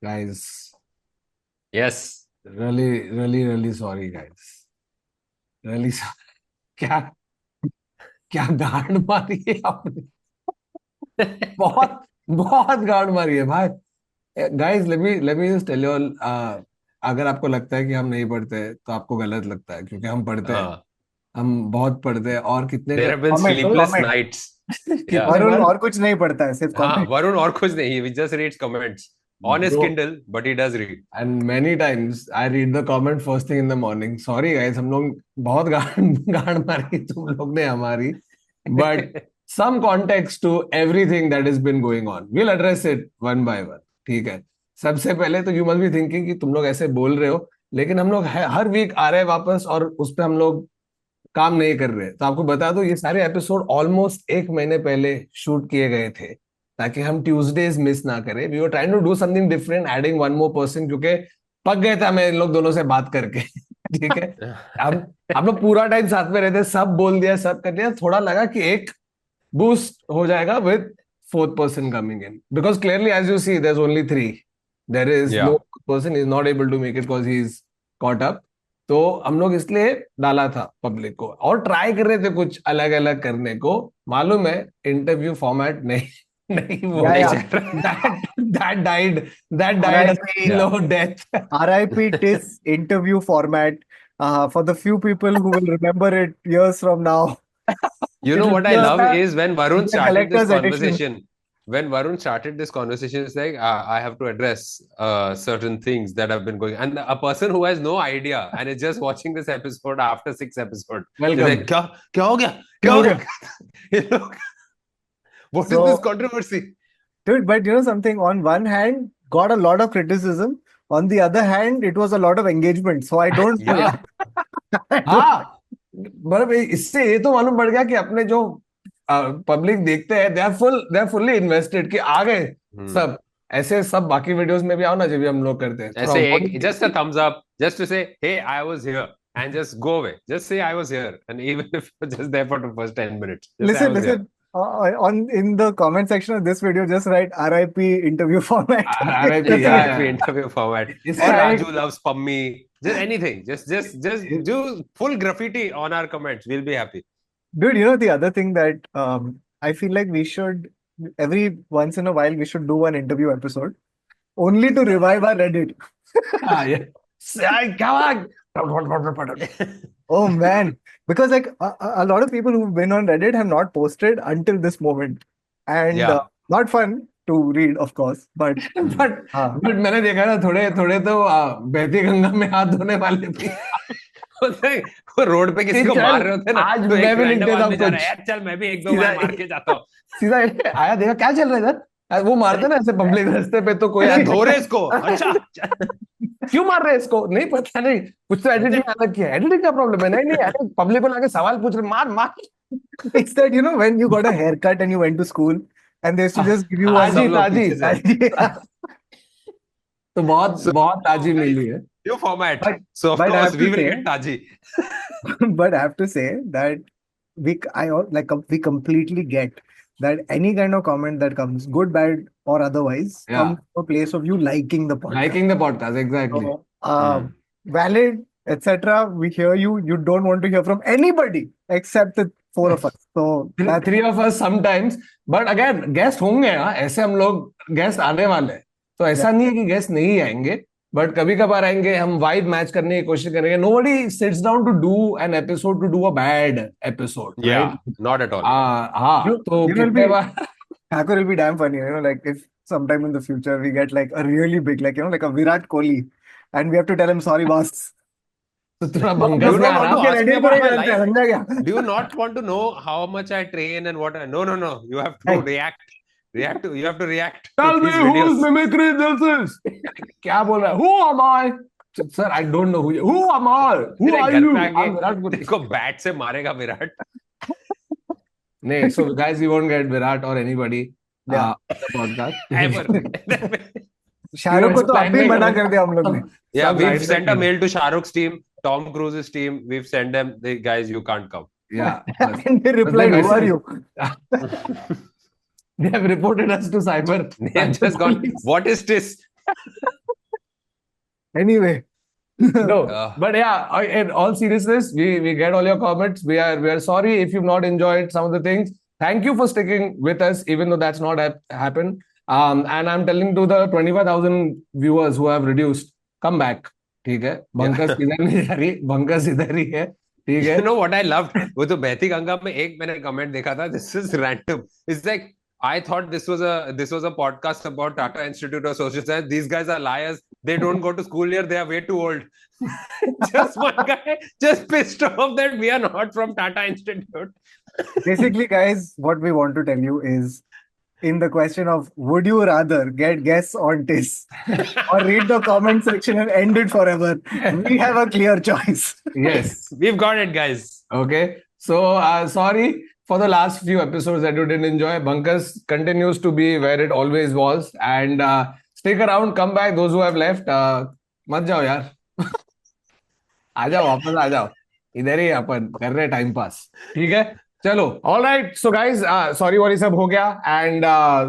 Guys, Yes. really sorry, guys. Really sorry. क्या क्या गांड मारी है आपने? बहुत बहुत गांड मारी है भाई. Guys, let me just tell you all. अगर आपको लगता है कि हम नहीं पढ़ते तो आपको गलत लगता है, क्योंकि हम पढ़ते हैं. हाँ. हम बहुत पढ़ते हैं. और कितने There have been comment sleepless comment nights. Yeah. कितने वरुण बार. और कुछ नहीं पढ़ता है, सिर्फ हाँ, कमेंट. Varun और कुछ नहीं. He just reads comments on his Bro, Kindle, but he does read. and many times I read the comment first thing in the morning. Sorry guys, हम लोग बहुत गांड गांड मारी तुम लोग ने हमारी. But some context to everything that has been going on. We'll address it one by one. ठीक है. सबसे पहले तो you must be thinking कि तुम लोग ऐसे बोल रहे हो, लेकिन हम लोग हर वीक आ रहे हैं वापस, और उस पर हम लोग काम नहीं कर रहे. तो आपको बता दो, ये सारे एपिसोड ऑलमोस्ट एक महीने पहले शूट किए गए थे, ताकि हम ट्यूसडेज मिस ना करें. We were trying to do something different, adding one more person, क्योंकि पक गए थे हमें इन लोग दोनों से बात करके. ठीक है. हम लोग पूरा टाइम साथ में रहते, सब बोल दिया, सब कर दिया. थोड़ा लगा कि एक बूस्ट हो जाएगा with fourth person coming in, because clearly as you see there is only three. There is no Yeah. Person is not able to make it because he is caught up. तो हम लोग इसलिए डाला था public को, और try कर रहे थे कुछ अलग अलग करने को. मालूम है इंटरव्यू फॉर्मेट नहीं नहीं वो या नहीं या चल रहा. that died a RIP slow death. RIP TIS interview format, for the few people who will remember it years from now. You know It'll what be I a, love is when Varun it'll be a started this collector's edition. conversation. When Varun started this conversation, it's like I have to address certain things that have been going, and a person who has no idea and is just watching this episode after 6 episodes is Welcome. like, क्या हो गया? क्या हो गया? You know, what is So, this controversy? dude, but you know something, on one hand, got a lot of criticism. On the other hand, it was a lot of engagement. So I don't know. Yeah. हाँ, मतलब इससे ये तो मालूम पड़ गया कि अपने जो पब्लिक देखते हैं, दे आर फुल्ली इन्वेस्टेड, कि आ गए सब. ऐसे सब बाकी वीडियोस में भी आओ ना, जब भी हम लोग करते हैं थोड़ा ऐसे एक voting. just a thumbs up, just to say, hey, I was here, and just go away. Just say I was here, and even if you're just there for the first 10 minutes, just say I Listen, was here. listen. On in the comment section of this video, just write RIP interview format. RIP, Just yeah, RIP yeah. interview format. Or इसका Raju loves Pummy. Just anything. Just do full graffiti on our comments. We'll be happy. Dude, you know the other thing that I feel like we should, every once in a while, we should do an interview episode only to revive our Reddit. हाँ, ये क्या Oh man, because like a lot of people who've been on Reddit have not posted until this moment, and Yeah. not fun to read, of course, but but हाँ. मैंने देखा ना, थोड़े थोड़े तो बहती गंगा में हाथ धोने वाले भी. वो रोड पे किसी को चल, मार रहे होते ना, आज तो एक मैं भी लिख random देता हूँ आदमी जा रहा कुछ. है, यार चल मैं भी एक दो बार मार के जाता हूँ. सीधा आया, देखा क्या चल रहा है इधर. वो मारते ना ऐसे पब्लिक रास्ते पे, तो कोई यार धो रहे इसको. अच्छा. क्यों मार रहे हैं इसको, नहीं पता, नहीं कुछ तो एडिटिंग अलग किया है. एडिटिंग का प्रॉब्लम है. नहीं नहीं, अरे पब्लिक को लाके सवाल पूछ रहे, मार मार. It's that, you know, when you got a haircut and you went to school and they used to just give you one. ताजी सब लोग ताजी पीछे से. तो बहुत So- बहुत ताजी मिली है. New format. But- So of but I course have we to will say- get Taji. But I have to say that we completely get that any kind of comment that comes, good, bad, or otherwise, Yeah. comes from a place of you liking the podcast. Liking the podcast, exactly. So, valid, etc. We hear you. You don't want to hear from anybody except the four of us. So that's Three of us sometimes, but again guest होंगे. हाँ, ऐसे हम लोग guest आने वाले हैं, तो ऐसा नहीं है कि गेस्ट नहीं आएंगे, बट कभी कभार आएंगे. हम वाइब मैच करने की कोशिश करेंगे. Nobody sits down to do an episode to do a bad episode. Yeah, not at all. हाँ, तो You will कितने be- bar Thakur will be damn funny, you know, like if sometime in the future we get like a really big, like, you know, like a Virat Kohli, and we have to tell him, sorry, boss. तो थोड़ा Do भंगस you में not uh want रहा. to ask me about my life? समझा क्या? Do you not want to know how much I train and what I... No. You have to Hey. react. You have to react Tell to me these whose videos. mimicry this is. क्या बोल रहा है? Who am I? Sir, I don't know who am I? Who तेरे are घर you? पे आके I'm Virat Kohli. देखो bat से मारेगा विराट. नहीं, so guys, we won't get Virat or anybody Yeah. on the podcast. Ever. Shahrukh को तो अभी Slide मना में कर दिया हम लोग ने. Yeah, सब we've slide sent a में. mail to Shahrukh's team, Tom Cruise's team. We've sent them, the guys, you can't come. Yeah. And they replied, who are you? They have reported us to cyber. They have just gone, what is this? Anyway. No, Uh, but yeah, in all seriousness, we get all your comments. We are sorry if you've not enjoyed some of the things. Thank you for sticking with us, even though that's not happened. And I'm telling to the 25,000 viewers who have reduced, come back. ठीक है, बंकस yeah. इधर नहीं जा रही, बंकस इधर ही है, ठीक है. You know what I loved? वो तो बहती गंगा में एक मैंने कमेंट देखा था. This is random. It's like I thought this was a podcast about Tata Institute of Social Science. These guys are liars. They don't go to school here. They are way too old. Just one guy just pissed off that we are not from Tata Institute. Basically, guys, what we want to tell you is in the question of would you rather get guests on TIS or read the comment section and end it forever? We have a clear choice. Yes. We've got it, guys. Okay. So sorry for the last few episodes that you didn't enjoy. Bunkus continues to be where it always was. And stick around, come back. Those who have left, मत जाओ यार. आ जाओ, वापस आ जाओ. इधर ही अपन कर रहे time pass. ठीक है, चलो. All right. So guys, sorry वो सब हो गया. And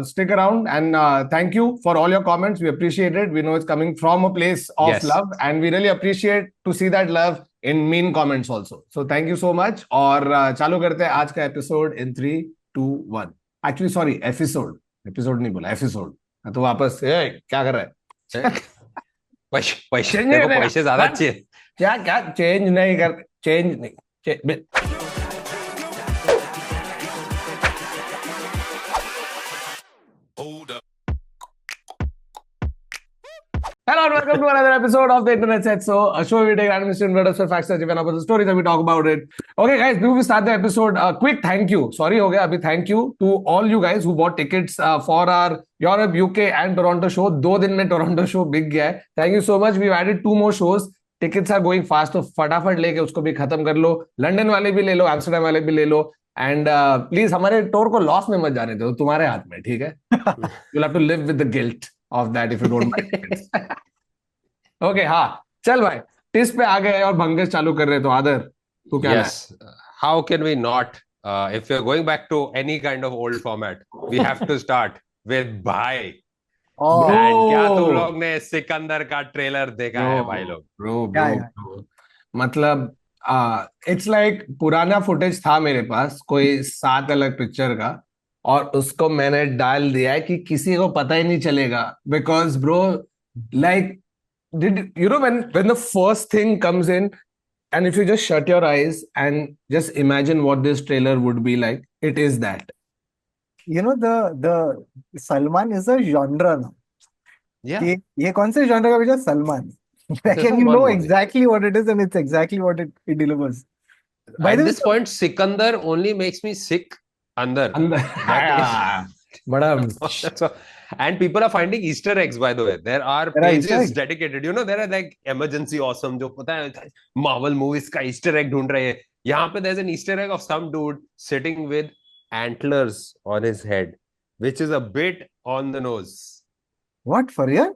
stick around and thank you for all your comments. We appreciate it. We know it's coming from a place of Yes. love, and we really appreciate to see that love in mean comments also. So thank you so much. और चालू करते हैं आज का episode in 3, 2, 1. Actually, sorry, episode. Episode नहीं बोला, episode. तो वापस क्या कर रहा है? पैसे नहीं देखो, देना. पैसे ज्यादा बस. अच्छे. क्या क्या चेंज नहीं कर, चेंज नहीं. Hello and welcome to another episode of the Internet Set So, a show where we take random mystery inverters for facts, even about the stories and we talk about it. Okay, guys, before we start the episode, a quick thank you. Sorry, हो गया अभी. Thank you to all you guys who bought tickets for our Europe, UK and Toronto show. 2 दिन में Toronto show बिक गया है. Thank you so much. We've added 2 more shows. Tickets are going fast, तो फटाफट लेके उसको भी खत्म कर लो. लंदन वाले भी ले लो, एम्स्टरडेम वाले भी ले लो. एंड प्लीज हमारे टूर को लॉस में मत जाने दो. तुम्हारे हाथ में, ठीक है. You'll have to live with the guilt of that if you don't buy tickets. Okay, हाँ, चल भाई. टिस पे आ गए और भंगस चालू कर रहे. तो आदर, तू क्या Yes. How can we not? If we're going back to any kind of old format, we have to start with Bhai. Oh, And क्या तुम लोग ने सिकंदर का ट्रेलर देखा है भाई लोग? ब्रो क्या ब्रो, मतलब इट्स लाइक पुराना फुटेज था मेरे पास कोई 7 अलग पिक्चर का, और उसको मैंने डाल दिया है कि किसी को पता ही नहीं चलेगा. Because bro, like, did you know when the first thing comes in, and if you just shut your eyes and just imagine what this trailer would be like, it is that. you know the Salman is a genre now. Yeah. ये कौन से genre का पीछे Salman? Like, and you Salman know movie. exactly what it is, and it's exactly what it delivers. By At the way, this point, Sikandar only makes me sick under. अंदर बड़ा That's all. And people are finding Easter eggs, by the way. There are There are Easter pages eggs. dedicated. You know, there are like emergency awesome जो पता है Marvel movies का Easter egg ढूंढ रहे हैं. यहाँ पे there's an Easter egg of some dude sitting with antlers on his head, which is a bit on the nose. what for real?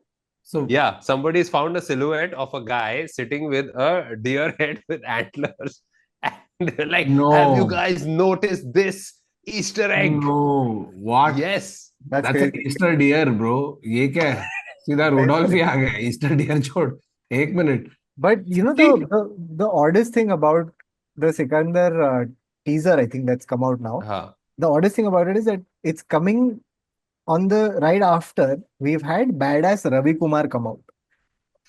so Yeah, somebody's found a silhouette of a guy sitting with a deer head with antlers. And they're like, No. have you guys noticed this Easter egg? no, what? Yes. That's That's an crazy. Easter deer, bro. ये क्या है? सीधा रोडोल्फ ही आ गया. Easter deer छोड़. एक minute. But you know the oddest thing about the Sikandar teaser, I think that's come out now. हाँ. The oddest thing about it is that it's coming on the right after we've had Badass Ravi Kumar come out,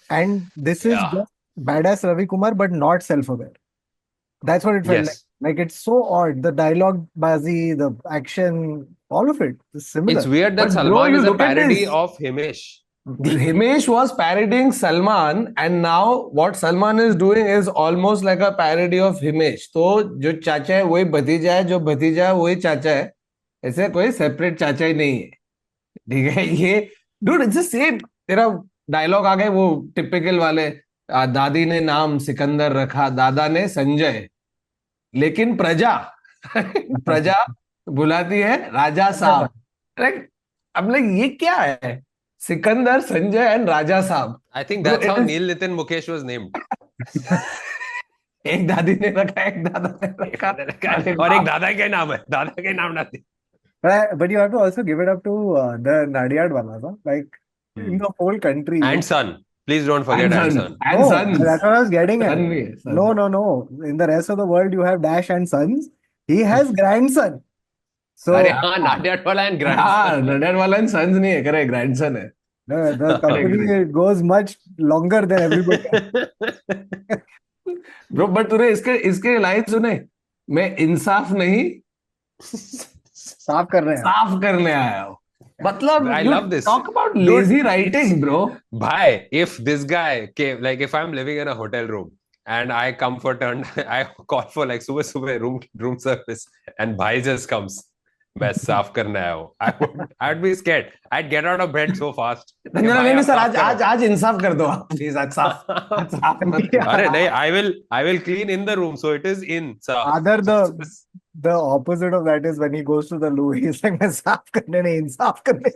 and this is Yeah. just Badass Ravi Kumar but not self-aware. That's what it felt Yes. like. Like, it's so odd. The dialogue bazi, the action, all of it is similar. It's weird that But bro, Salman you is a look at parody this. of Himesh. Himesh was parodying Salman, and now what Salman is doing is almost like a parody of Himesh. तो जो चाचा है वही भतीजा है, जो भतीजा है वही चाचा है. ऐसे कोई सेपरेट चाचा ही नहीं है. ठीक है, ये dude, it's the same. तेरा डायलॉग आ गए वो टिपिकल वाले. दादी ने नाम सिकंदर रखा, दादा ने संजय, लेकिन प्रजा बुलाती है राजा साहब. लाइक, अब लाइक ये क्या है? सिकंदर, संजय एंड राजा साहब. I think Bro, that's it how is- Neil Nitin Mukesh was named. एक दादी ने रखा, एक दादा ने रखा. अरे और एक बाप. दादा का नाम है, दादा के नाम डालते. But you have to also give it up to the Nadiad Valas, huh? Like, in the whole country, And son. Please don't forget And and sons. son. And No, sons. that's what I was getting at. Son भी है, son. No. In the rest of the world, you have Dash and sons. He has grandson. So अरे हाँ, Nadiadwala and grandson. हाँ, Nadiadwala and sons नहीं है, correct, grandson है. the company agree. goes much longer than everybody else. Bro, but तूने इसके line सुने? मैं इंसाफ नहीं साफ कर रहे हैं. साफ करने आया हूँ. मतलब I you love this. talk about lazy writing, bro. Bhai, if this guy came, like if I'm living in a hotel room and I come for turn, I call for like सुबह room service and bhai just comes. मैं साफ करने आया हूँ. I'd be scared. I'd get out of bed so fast. नहीं sir, आज इंसाफ कर दो आप, प्लीज. आज साफ मत करो. अरे नहीं, I will clean in the room, so it is in. Other the opposite of that is when he goes to the loo, he's like, मैं साफ करने नहीं, इंसाफ करने.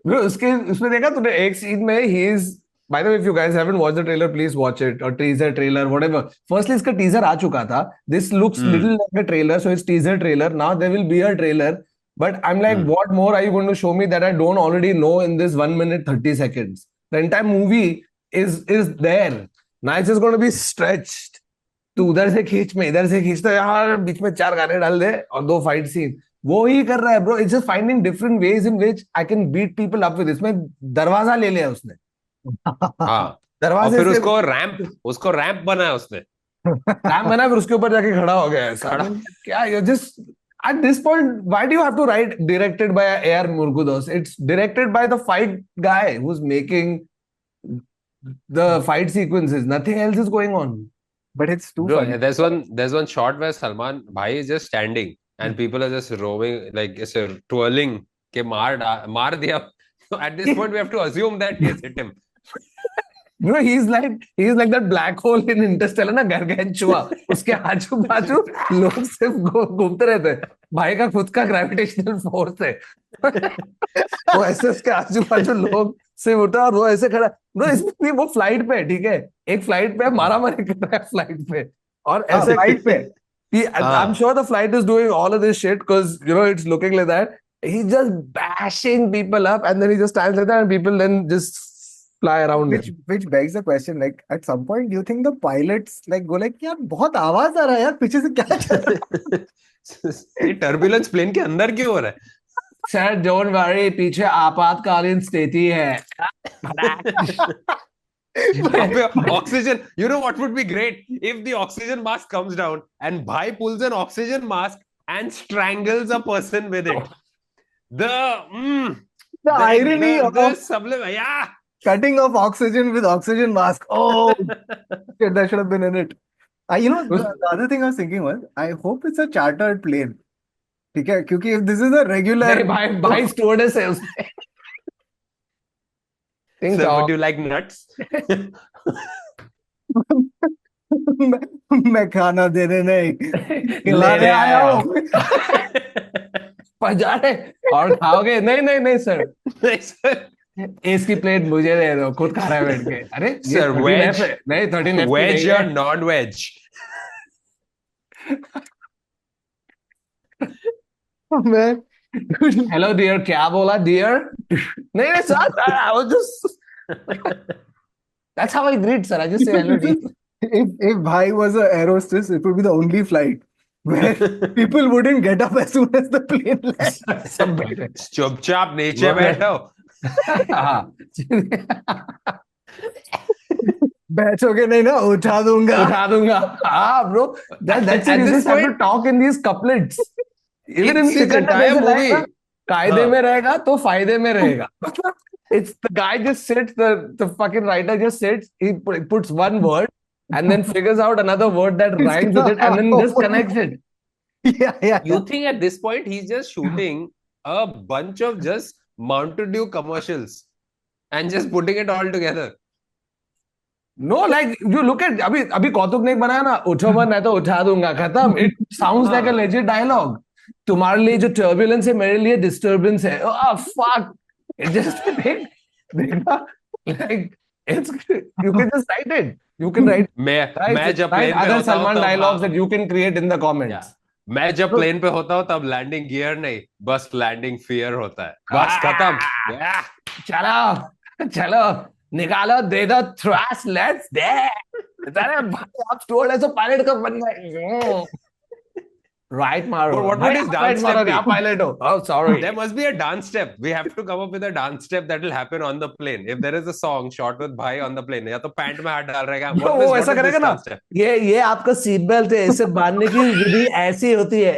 Bro, उसमें देखा तूने एक सीन में he is, by the way, if you guys haven't watched the trailer, please watch it, or teaser trailer, whatever. Firstly, इसका teaser आ चुका था. This looks little like a trailer, so it's teaser trailer. Now there will be a trailer, but I'm like, what more are you going to show me that I don't already know in this 1 minute 30 seconds? The entire movie is there. Now it's just going to be stretched. तू उधर से खींच, मैं इधर से खींचता, यार बीच में 4 गाने डाल दे और 2 फाइट सीन. वो ही कर रहा है bro. It's just finding different ways in which I can beat people up with. इसमें दरवाजा ले लिया उसने. हाँ, दरवाजे और फिर से उसको रैंप बनाया उसने. रैंप बना, फिर उसके ऊपर जाके खड़ा हो गया है. क्या you just at this point, why do you have to write directed by A.R. Murgudos? It's directed by the fight guy who's making the fight sequences. Nothing else is going on. But it's too Bro, funny. there's one shot where Salman Bhai is just standing and people are just roaming, like twirling. के मार दिया. So at this point we have to assume that he has hit him. No, he's like that black hole in Interstellar ना, gargantua. उसके आजू बाजू लोग सिर्फ घूमते रहते हैं. भाई का खुद का ग्रेविटेशनल फोर्स है. वो ऐसे उसके आजू बाजू लोग सिर्फ उठा और वो ऐसे खड़ा. नो, इसमें वो फ्लाइट पे, ठीक है, एक फ्लाइट पे मारा मारी कर रहा है फ्लाइट पे, और ऐसे फ्लाइट पे. I'm sure the flight is doing all of this shit because it's looking like that. He's just bashing people up, and then he just stands like that, and people then just fly around him. Which begs the question, like at some point do you think the pilots like go like, यार बहुत आवाज आ रहा है यार पीछे से, क्या चल रहा है? ये टर्बुलेंस प्लेन के अंदर क्यों हो रहा है? Sir, don't worry, पीछे आपातकालीन स्थिति है. Oxygen, you know what would be great if the oxygen mask comes down and Bhai pulls an oxygen mask and strangles a person with it. The irony of yeah, cutting off oxygen with oxygen mask. Oh, shit, that should have been in it. The other thing I was thinking was, I hope it's a chartered plane. ठीक है, क्योंकि if this is a regular, भाई स्टुअर्डेस है उसमें. Sir, would you like nuts? मैं खाना देने नहीं, खिलाने आया हूँ. पजारे और खाओगे? नहीं सर. नहीं सर, इसकी प्लेट मुझे दे दो, खुद खा रहा है बैठ के. अरे सर, वेज नहीं, 13 वेज या नॉन वेज? मैं हेलो डियर, क्या बोला डियर? नहीं sir, I was just that's how I greet, sir. I just say hello dear. if Bhai was a air hostess, it would be the only flight where people wouldn't get up as soon as the plane lands. सब बैठे. चुपचाप नीचे बैठो. बैठोगे नहीं ना, उठा दूंगा. हाँ bro, that's it. You just have to talk in these couplets. Even in entire movie, कायदे में रहेगा तो फायदे में रहेगा. It's the guy just sits, the fucking writer just sits, he puts one word and then figures out another word that rhymes with it and then just connects it. Yeah. You think at this point he's just shooting a bunch of just Mountain Dew commercials and just putting it all together? No, like you look at अभी कौतुक ने बनाया ना, उठो मत नहीं तो उठा दूंगा, खत्म. It sounds like a legit dialogue. तुम्हारे लिए जो turbulence है मेरे लिए disturbance है. Oh fuck. It just like it's, you can just write it. You can write. मैं जब प्लेन पे other होता हूँ Salman dialogues that you can create in the comments. मैं जब प्लेन पे होता हूँ तब लैंडिंग गियर नहीं, बस लैंडिंग फियर होता है. बस खत्म. चलो चलो निकालो दे दो थ्रस्ट लेट्स दे अरे भाई आप स्टुअर्ड ऐसे पायलट कब बन गए राइट मारो But what भाई would his आप राइट dance मारो step be? आप पायलट हो oh sorry There must be a dance step. We have to come up with a dance step that will happen on the plane. If there is a song shot with Bhai on the plane, या तो pant में हाथ डाल रहेगा. Bro, वो What ऐसा is this करेगा ना dance step? ये आपका सीट बेल्ट है इसे बांधने की विधि ऐसी होती है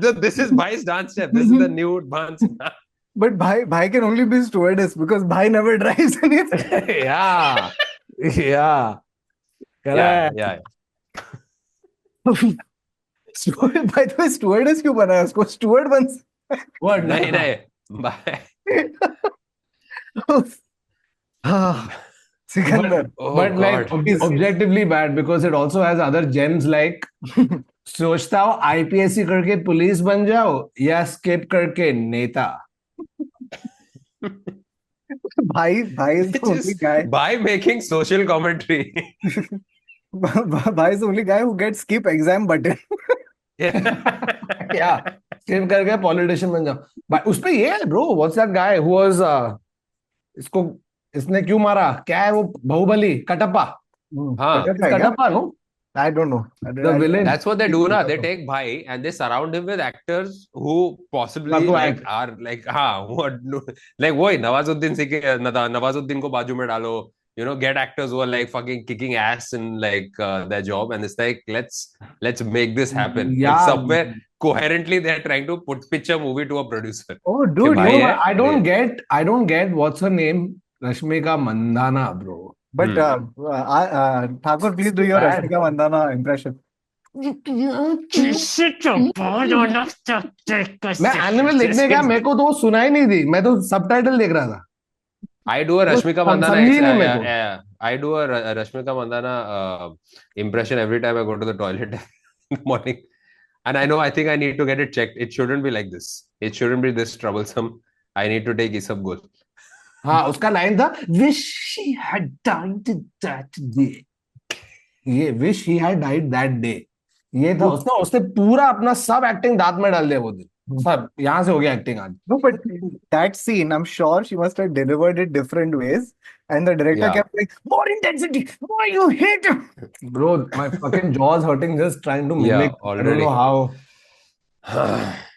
So this is Bhai's dance step. This is the new dance. But Bhai can only be stewardess because Bhai never drives anything. yeah yeah Yeah, correct yeah. By the way, stewardess क्यों बना है उसको? Steward बन what नहीं नहीं. Bhai. Sikandar. Oh but like God. objectively bad because it also has other gems like सोचता हो IPSC करके पुलिस बन जाओ या स्किप करके नेता Bhai is the only Just guy. Bhai making social commentary. Bhai is the only guy who gets skip exam button. या skip करके पॉलिटिशियन बन जाओ भाई उसपे ये है bro what's that guy who was इसको इसने क्यों मारा क्या है वो बाहुबली कटप्पा हाँ. Kattappa no I don't know. the villain That's what they do now. They take Bhai and they surround him with actors who possibly Like like act. are like who are like वही Nawazuddin से Nawazuddin को बाजू में डालो. You know, get actors who are like fucking kicking ass in like their job, and it's like let's make this happen. Yeah. Like somewhere coherently they're trying to pitch a movie to a producer. Oh, dude, Bhai no, hai, I don't get what's her name Rashmika Mandana bro but Thakur, please do your Bad. Rashmika Mandana impression. मैं animal देखने गया मेरे को तो वो सुनाई नहीं दी मैं तो सबटाइटल देख रहा था I do a Rashmika Mandana. समझी नहीं मेरे को I do a Rashmika Mandana impression every time I go to the toilet in the morning, and I know I think I need to get it checked. It shouldn't be like this. It shouldn't be this troublesome. I need to take Isabgol. हाँ उसका line था wish he had died that day ये wish he had died that day ये था उसका उसने पूरा अपना सब एक्टिंग दांत में डाल दिया वो दिन सब यहाँ से हो गया एक्टिंग आज No, but that scene, I'm sure she must have delivered it different ways. And the director Yeah. kept like, more intensity, more you hit him. bro my fucking jaws hurting just trying to mimic I don't already. know how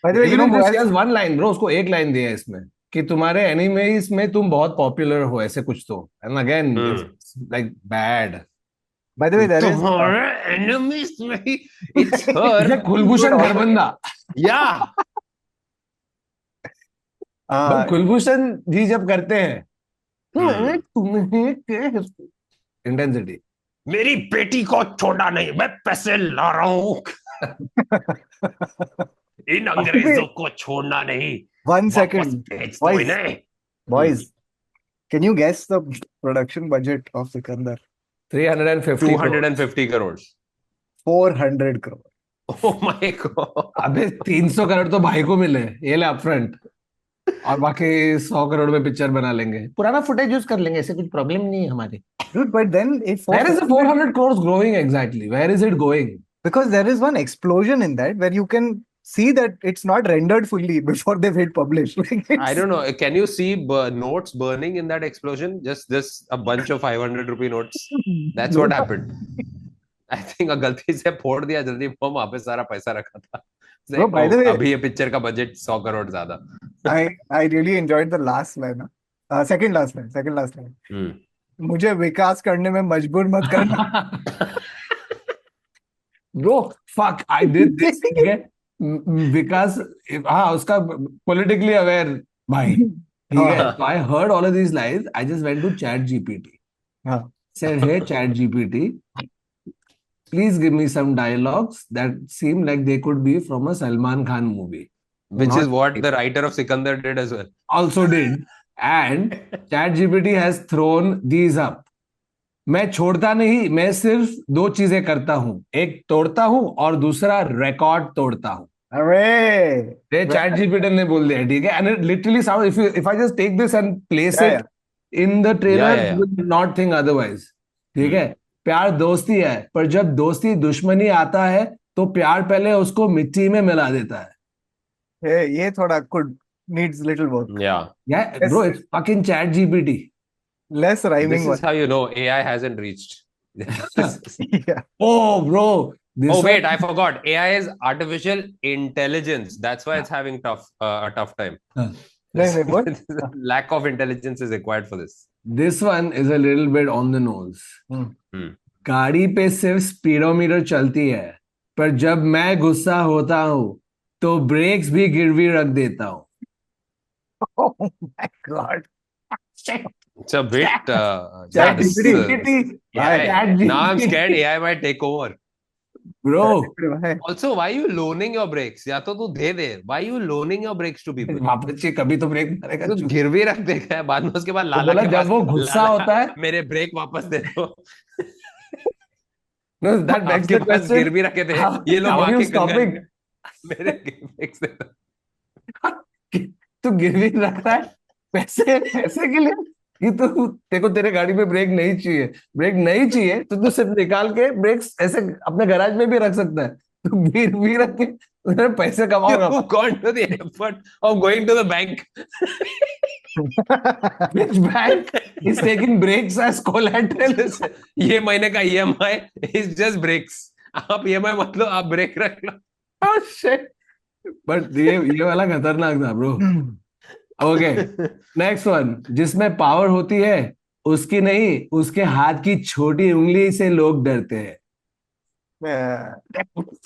By the way, even this Moaz- has one line bro उसको एक line दिया है इसमें कि तुम्हारे animes में तुम बहुत पॉपुलर हो ऐसे कुछ तो and again it's like bad by the way, there is तुम्हारे enemies में ही it's her. Kulbhushan Kharbanda Yeah. Kulbhushan जी जब करते हैं तुम्हें इंटेंसिटी मेरी बेटी को छोड़ा नहीं मैं पैसे ला रहा हूँ इन अंग्रेजों को छोड़ना नहीं 1 second. भेज दो Boys. इन्हें Boys, can you guess the production budget of Sikandar? 350 250 crores 400 crore. oh my god अबे 300 करोड़ तो भाई को मिले ये ले अपफ्रंट और बाकी 100 करोड़ में पिक्चर बना लेंगे पुराना फुटेज यूज कर लेंगे ऐसे कुछ प्रॉब्लम नहीं है हमारी Dude, but then if where is the 400 crores growing exactly where is it going because there is one explosion in that where you can see that it's not rendered fully before they've hit publish. Like I it's- don't know can you see notes burning in that explosion just a bunch of 500 rupee notes that's what happened I think गलती से फोड़ दिया जल्दी वो वहां पे सारा पैसा रखा था Bro, by the way- अभी ये पिक्चर का बजट 100 करोड़ ज्यादा I really enjoyed the last line. Second last line. हम्म मुझे विकास करने में मजबूर मत करना. bro fuck I did this ठीक है विकास हाँ उसका politically aware भाई ठीक है हाँ. so I heard all of these lines I just went to chat GPT हाँ. said hey chat GPT please give me some dialogues that seem like they could be from a Salman Khan movie which Not- is what the writer of Sikandar did as well also did and ChatGPT has thrown these up मैं छोड़ता नहीं मैं सिर्फ 2 चीजें करता हूं एक तोड़ता हूं और दूसरा रिकॉर्ड तोड़ता हूं Hooray! ये ChatGPT ने बोल दिया ठीक है and it literally sounds if I just take this and place Yeah, it in the trailer Yeah. you would not think otherwise ठीक है प्यार दोस्ती है पर जब दोस्ती दुश्मनी आता है तो प्यार पहले उसको मिट्टी में मिला देता है ये थोड़ा could needs little work. Yeah. Yeah, Yes. bro, it's fucking Chat GPT. Less rhyming This is one. how you know AI hasn't reached. Yeah. Oh, bro, this Oh one- wait, I forgot. AI is artificial intelligence. That's why it's having a tough time. Huh. नहीं, what? Lack of intelligence is required for this. This one is a little bit on the nose. Hmm. गाड़ी पे सिर्फ speedometer चलती है, पर जब मैं गुस्सा होता हूँ तो ब्रेक्स भी गिरवी रख देता हूँ. Oh my God. It's a bit. Chat this, GPT. yeah, Chat now I'm GPT. scared AI might take over. Bro, Also, why are you loaning your brakes? या तो तू दे दे. Why are you loaning your brakes to people? वापस से कभी तो break मारेगा. तो गिरवी रख देगा है, बाद में उसके बाद तो लाला बोला के जब पास वो गुस्सा लाला, होता है. मेरे ब्रेक वापस दे दो. No, that begs आपके the पास question. गिरवी रखे थे. How- ये लो how माँ are you के कंगन. stopping? मेरे brakes दे दो. तू गिरवी रख रहा है पैसे पैसे के लिए कि तू तेरे को तेरे गाड़ी में ब्रेक नहीं चाहिए तो तू सिर्फ निकाल के ब्रेक्स ऐसे अपने गैराज में भी रख सकता है. तू गिरवी रख के तेरे पैसे कमाओगा. You've gone to the effort of going to the bank. Which bank is taking breaks as collateral? ये महीने का EMI is just breaks. आप EMI मत लो, आप ब्रेक रख लो. Oh shit. But ये वाला खतरनाक था bro. Okay. Next one. जिसमें पावर होती है उसकी नहीं, उसके हाथ की छोटी उंगली से लोग डरते हैं.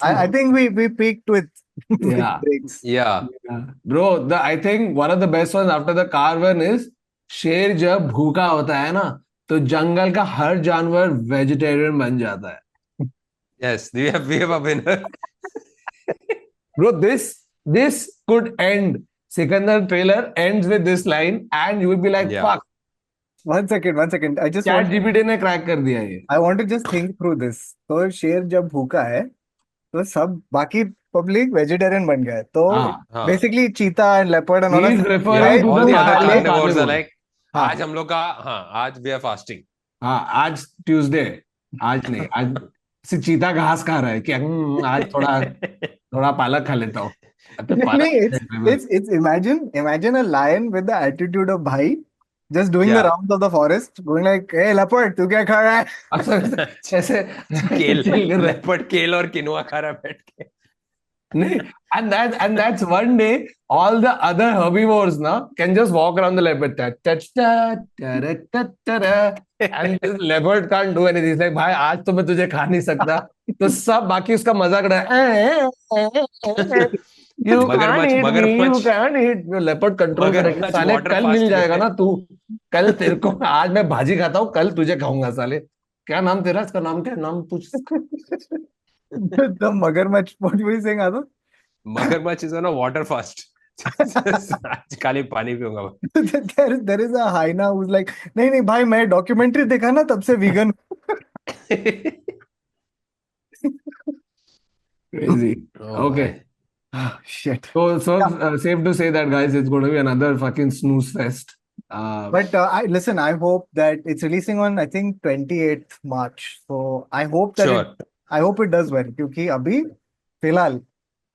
I think we peaked with Yeah. breaks. Yeah. Bro, I think one of the best ones after the car one is शेर जब भूखा होता है ना तो जंगल का हर जानवर वेजिटेरियन बन जाता है. Yes, we have a winner. Bro, this could end. Sikandar trailer ends with this line and you will be like, Yeah. fuck, One second. I just Chat want, GPT ने क्रैक कर दिया ये. I want to just think through this. तो शेर जब भूखा है तो सब बाकी पब्लिक वेजिटेरियन बन गए. तो हाँ. basically cheetah and leopard and all He is that. referring to All the other Himalaya carnivores are carnivore. like, हाँ. आज हम लोग का, हाँ, आज we are fasting. हाँ, आज ट्यूसडे. आज नहीं, आज से चीता घास खा रहा है कि आज थोड़ा पालक खा लेता हूँ. तो नहीं, it's imagine a lion with the attitude of bhai just doing the Yeah. rounds of the forest, going like, hey leopard, तू क्या खा रहा है? ऐसे केल, leopard केल और किनुआ खा रहा है बैठ के. नहीं, and that's one day all the other herbivores now can just walk around the leopard and this leopard can't do anything. It's like भाई आज तो मैं तुझे खा नहीं सकता. तो सब बाकी उसका मजाक उड़ा you can't eat me. Leopard control करेगा. साले कल मिल जाएगा ना तू. कल तेरे को आज मैं भाजी खाता हूँ, कल तुझे खाऊंगा साले. क्या नाम तेरा? इसका नाम क्या? नाम पूछ. The magarmach, what were you saying, Ado? Magarmach is on a water fast. आज खाली पानी पीऊंगा. There is a hyena who's like, नहीं भाई मैं डॉक्यूमेंट्री देखा ना तब से vegan. Crazy. Oh, Okay. Shit. So safe to say that, guys, it's going to be another fucking snooze fest. But listen, I hope that it's releasing on, I think, 28th March. So I hope that Sure. I hope it does well. क्योंकि अभी फिलहाल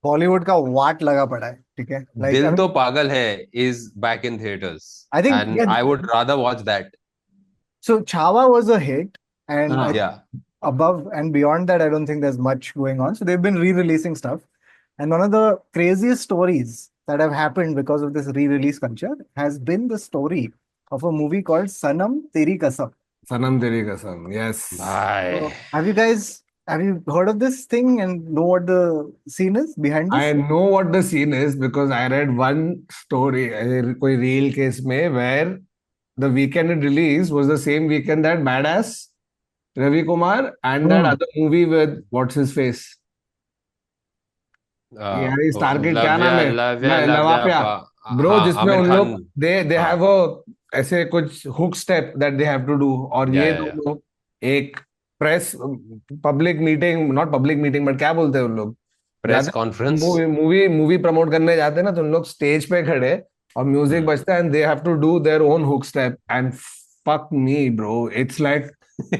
बॉलीवुड का वाट लगा पड़ा है. ठीक है. Like, दिल I mean, तो पागल है is back in theaters. I think, and yeah. I would rather watch that. so Chhawa was a hit, and Ah. Yeah. above and beyond that, I don't think there's much going on. So they've been re-releasing stuff. And one of the craziest stories that have happened because of this re-release culture has been the story of a movie called Sanam Teri Kasam. Sanam Teri Kasam. Yes. Bye. So, have you heard of this thing and know what the scene is behind this? I know what the scene is because I read one story, कोई reel case में, where the weekend it released was the same weekend that Badass, Ravi Kumar, and that other movie with what's his face? यार इस star kid क्या नाम है? लवापिया. Bro, जिसमें उन लोग they have a ऐसे कुछ hook step that they have to do, और ये दोनों एक press public meeting, not public meeting but क्या बोलते हैं उन लोग, प्रेस कॉन्फ्रेंस, मूवी प्रमोट करने जाते हैं ना, तो उन लोग स्टेज पे खड़े और म्यूजिक बजता है and they have to do their own hook step and fuck me bro, it's like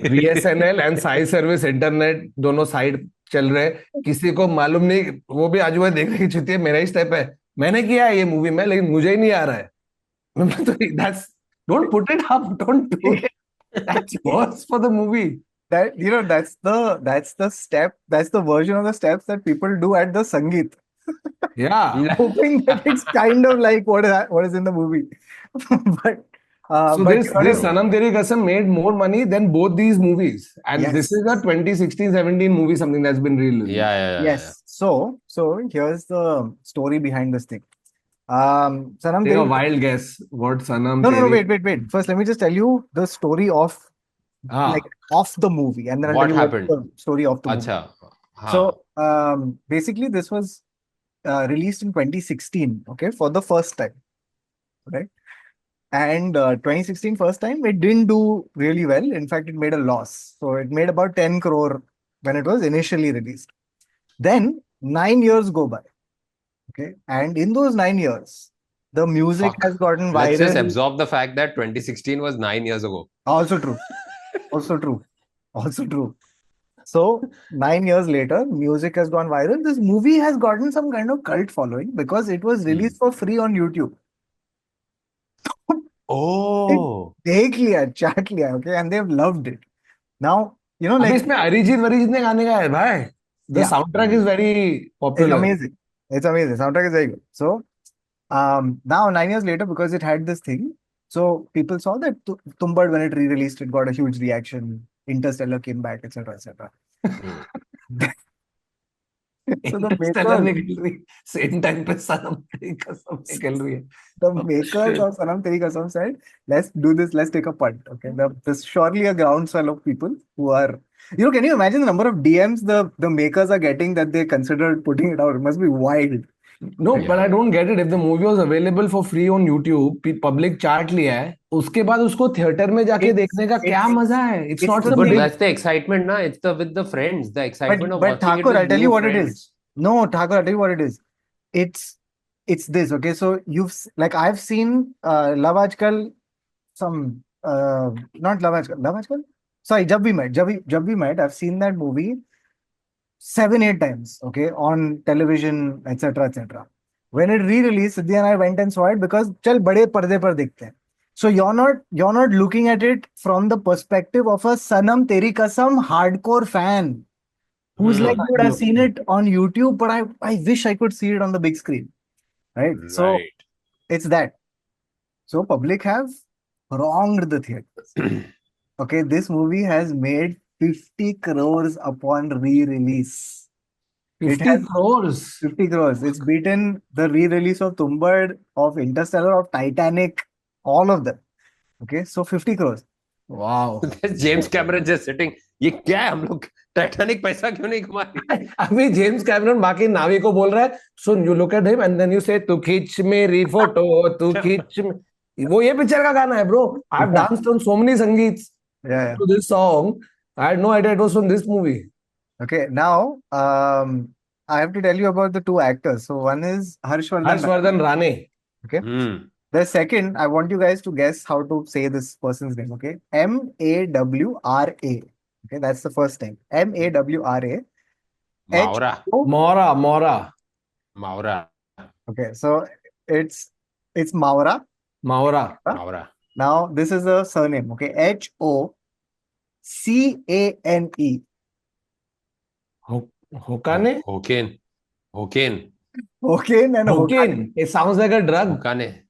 BSNL and साई सर्विस इंटरनेट दोनों साइड चल रहे, किसी को मालूम नहीं, वो भी आजू बाजू देख रहे कि छुट्टी मेरा ही स्टेप है, मैंने किया है ये मूवी में, लेकिन मुझे ही नहीं आ रहा है. तो that's don't put it up, don't do it. That's worse for the movie. That that's the step, that's the version of the steps that people do at the Sangeet, Yeah. hoping that it's kind of like what is in the movie. But So but this Sanam Teri Kasam made more money than both these movies, and this Yes. is a 2016-17 movie, something that's been released. Yeah. yes. So here's the story behind this thing. Sanam Take a Teri. wild guess what Sanam No, Teri. wait. First, let me just tell you the story of Ah, of the movie, and then I'll What tell you happened? the story of the movie. Acha. हाँ. So basically, this was released in 2016, okay, for the first time, right? And 2016 first time, it didn't do really well. In fact, it made a loss. So it made about 10 crore when it was initially released. Then 9 years go by, okay, and in those 9 years, the music Fuck. has gotten Let's just viral. absorb the fact that 2016 was 9 years ago. Also true. Also true. Also true. So 9 years later, music has gone viral. This movie has gotten some kind of cult following because it was released for free on YouTube. Oh. देख लिया, चाट लिया, okay, and they've loved it. Now, you know, अभी like इसमें अरिजीत ने गाने गाए भाई. The Yeah. soundtrack is very it's popular. amazing. It's amazing. Soundtrack is very good. So now 9 years later, because it had this thing, so people saw that Tumbad, when it re-released, it got a huge reaction. Interstellar came back, etc., etc. So the Interstellar makers, निकल रही, same time पे सनम तेरी कसम निकल रही है. the makers of Sanam Teri Kasam said, let's do this, let's take a punt. Okay. There's surely a groundswell of people who are, can you imagine the number of DMs the makers are getting that they considered putting it out? It must be wild. No, but I don't get it. If the movie was available for free on YouTube, public चाट लिया है, उसके बाद उसको theatre में जाके देखने का क्या मजा है? It's not the But thing. that's the excitement, na? It's with the friends, the excitement of But watching Thakur, it with I'll tell you new what it friends. is. No, Thakur, I'll tell you what it is. It's this, okay? So like I've seen Love Aajkal, some not Love Aajkal? Sorry, Jab We Met, I've seen that movie 7-8 times, okay, on television, etc., etc. When it re-released, Siddhi and I went and saw it because chal bade parde par dekhte hain. So you're not looking at it from the perspective of a Sanam Teri Kasam hardcore fan who's like, dude, I've seen it on YouTube, but I wish I could see it on the big screen, right? So it's that. So public have wronged the theaters. Okay, this movie has made 50 crores upon re-release. 50 crores. 50 crores. It's beaten the re-release of Tumbad, of Interstellar, of Titanic, all of them. Okay, so 50 crores. Wow. There's James Cameron just sitting. ये क्या है, हम लोग Titanic पैसा क्यों नहीं कमा रहे? अभी जेम्स कैमरन बाकी नावी को बोल रहा है, so you look at him and then you say, तू खींच मेरी फोटो, तू खींच. वो ये पिक्चर का गाना है, bro. I've danced on so many sangeets to this song. I had no idea it was from this movie. Okay, now I have to tell you about the two actors. So one is Harshvardhan Rane. Okay. The second, I want you guys to guess how to say this person's name. Okay, Mawra. Okay, that's the first name. Mawra. Mawra. Okay, so it's Mawra. Now this is a surname. Okay, Hocane. Hokane? Hokane. And It sounds like a drug. Hokane.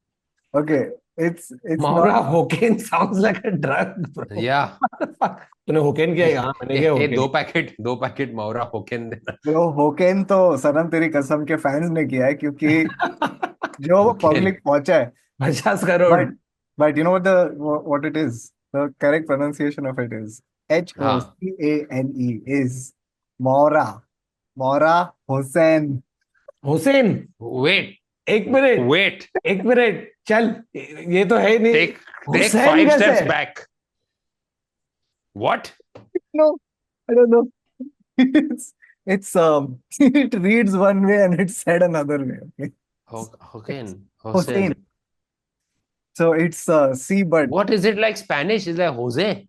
Okay, it's Mawra Hokane sounds like a drug, bro. Yeah. तूने Hokane किया है? हाँ, मैंने किया Hokane. दो packet Mawra Hokane देना. जो Hokane तो सनम तेरी कसम के फैंस ने किया है, क्योंकि जो वो पब्लिक पहुंचा है 50 crore. But you know what it is? The correct pronunciation of it is Hocane is Mawra Hossain. Hossain. Wait. एक मिनट. चल, ये तो है ही नहीं. Take 5 steps back. What? No, I don't know. It's it reads one way and it's said another way. Okay. Hossain. So it's C, but what is it like Spanish? Is like Jose?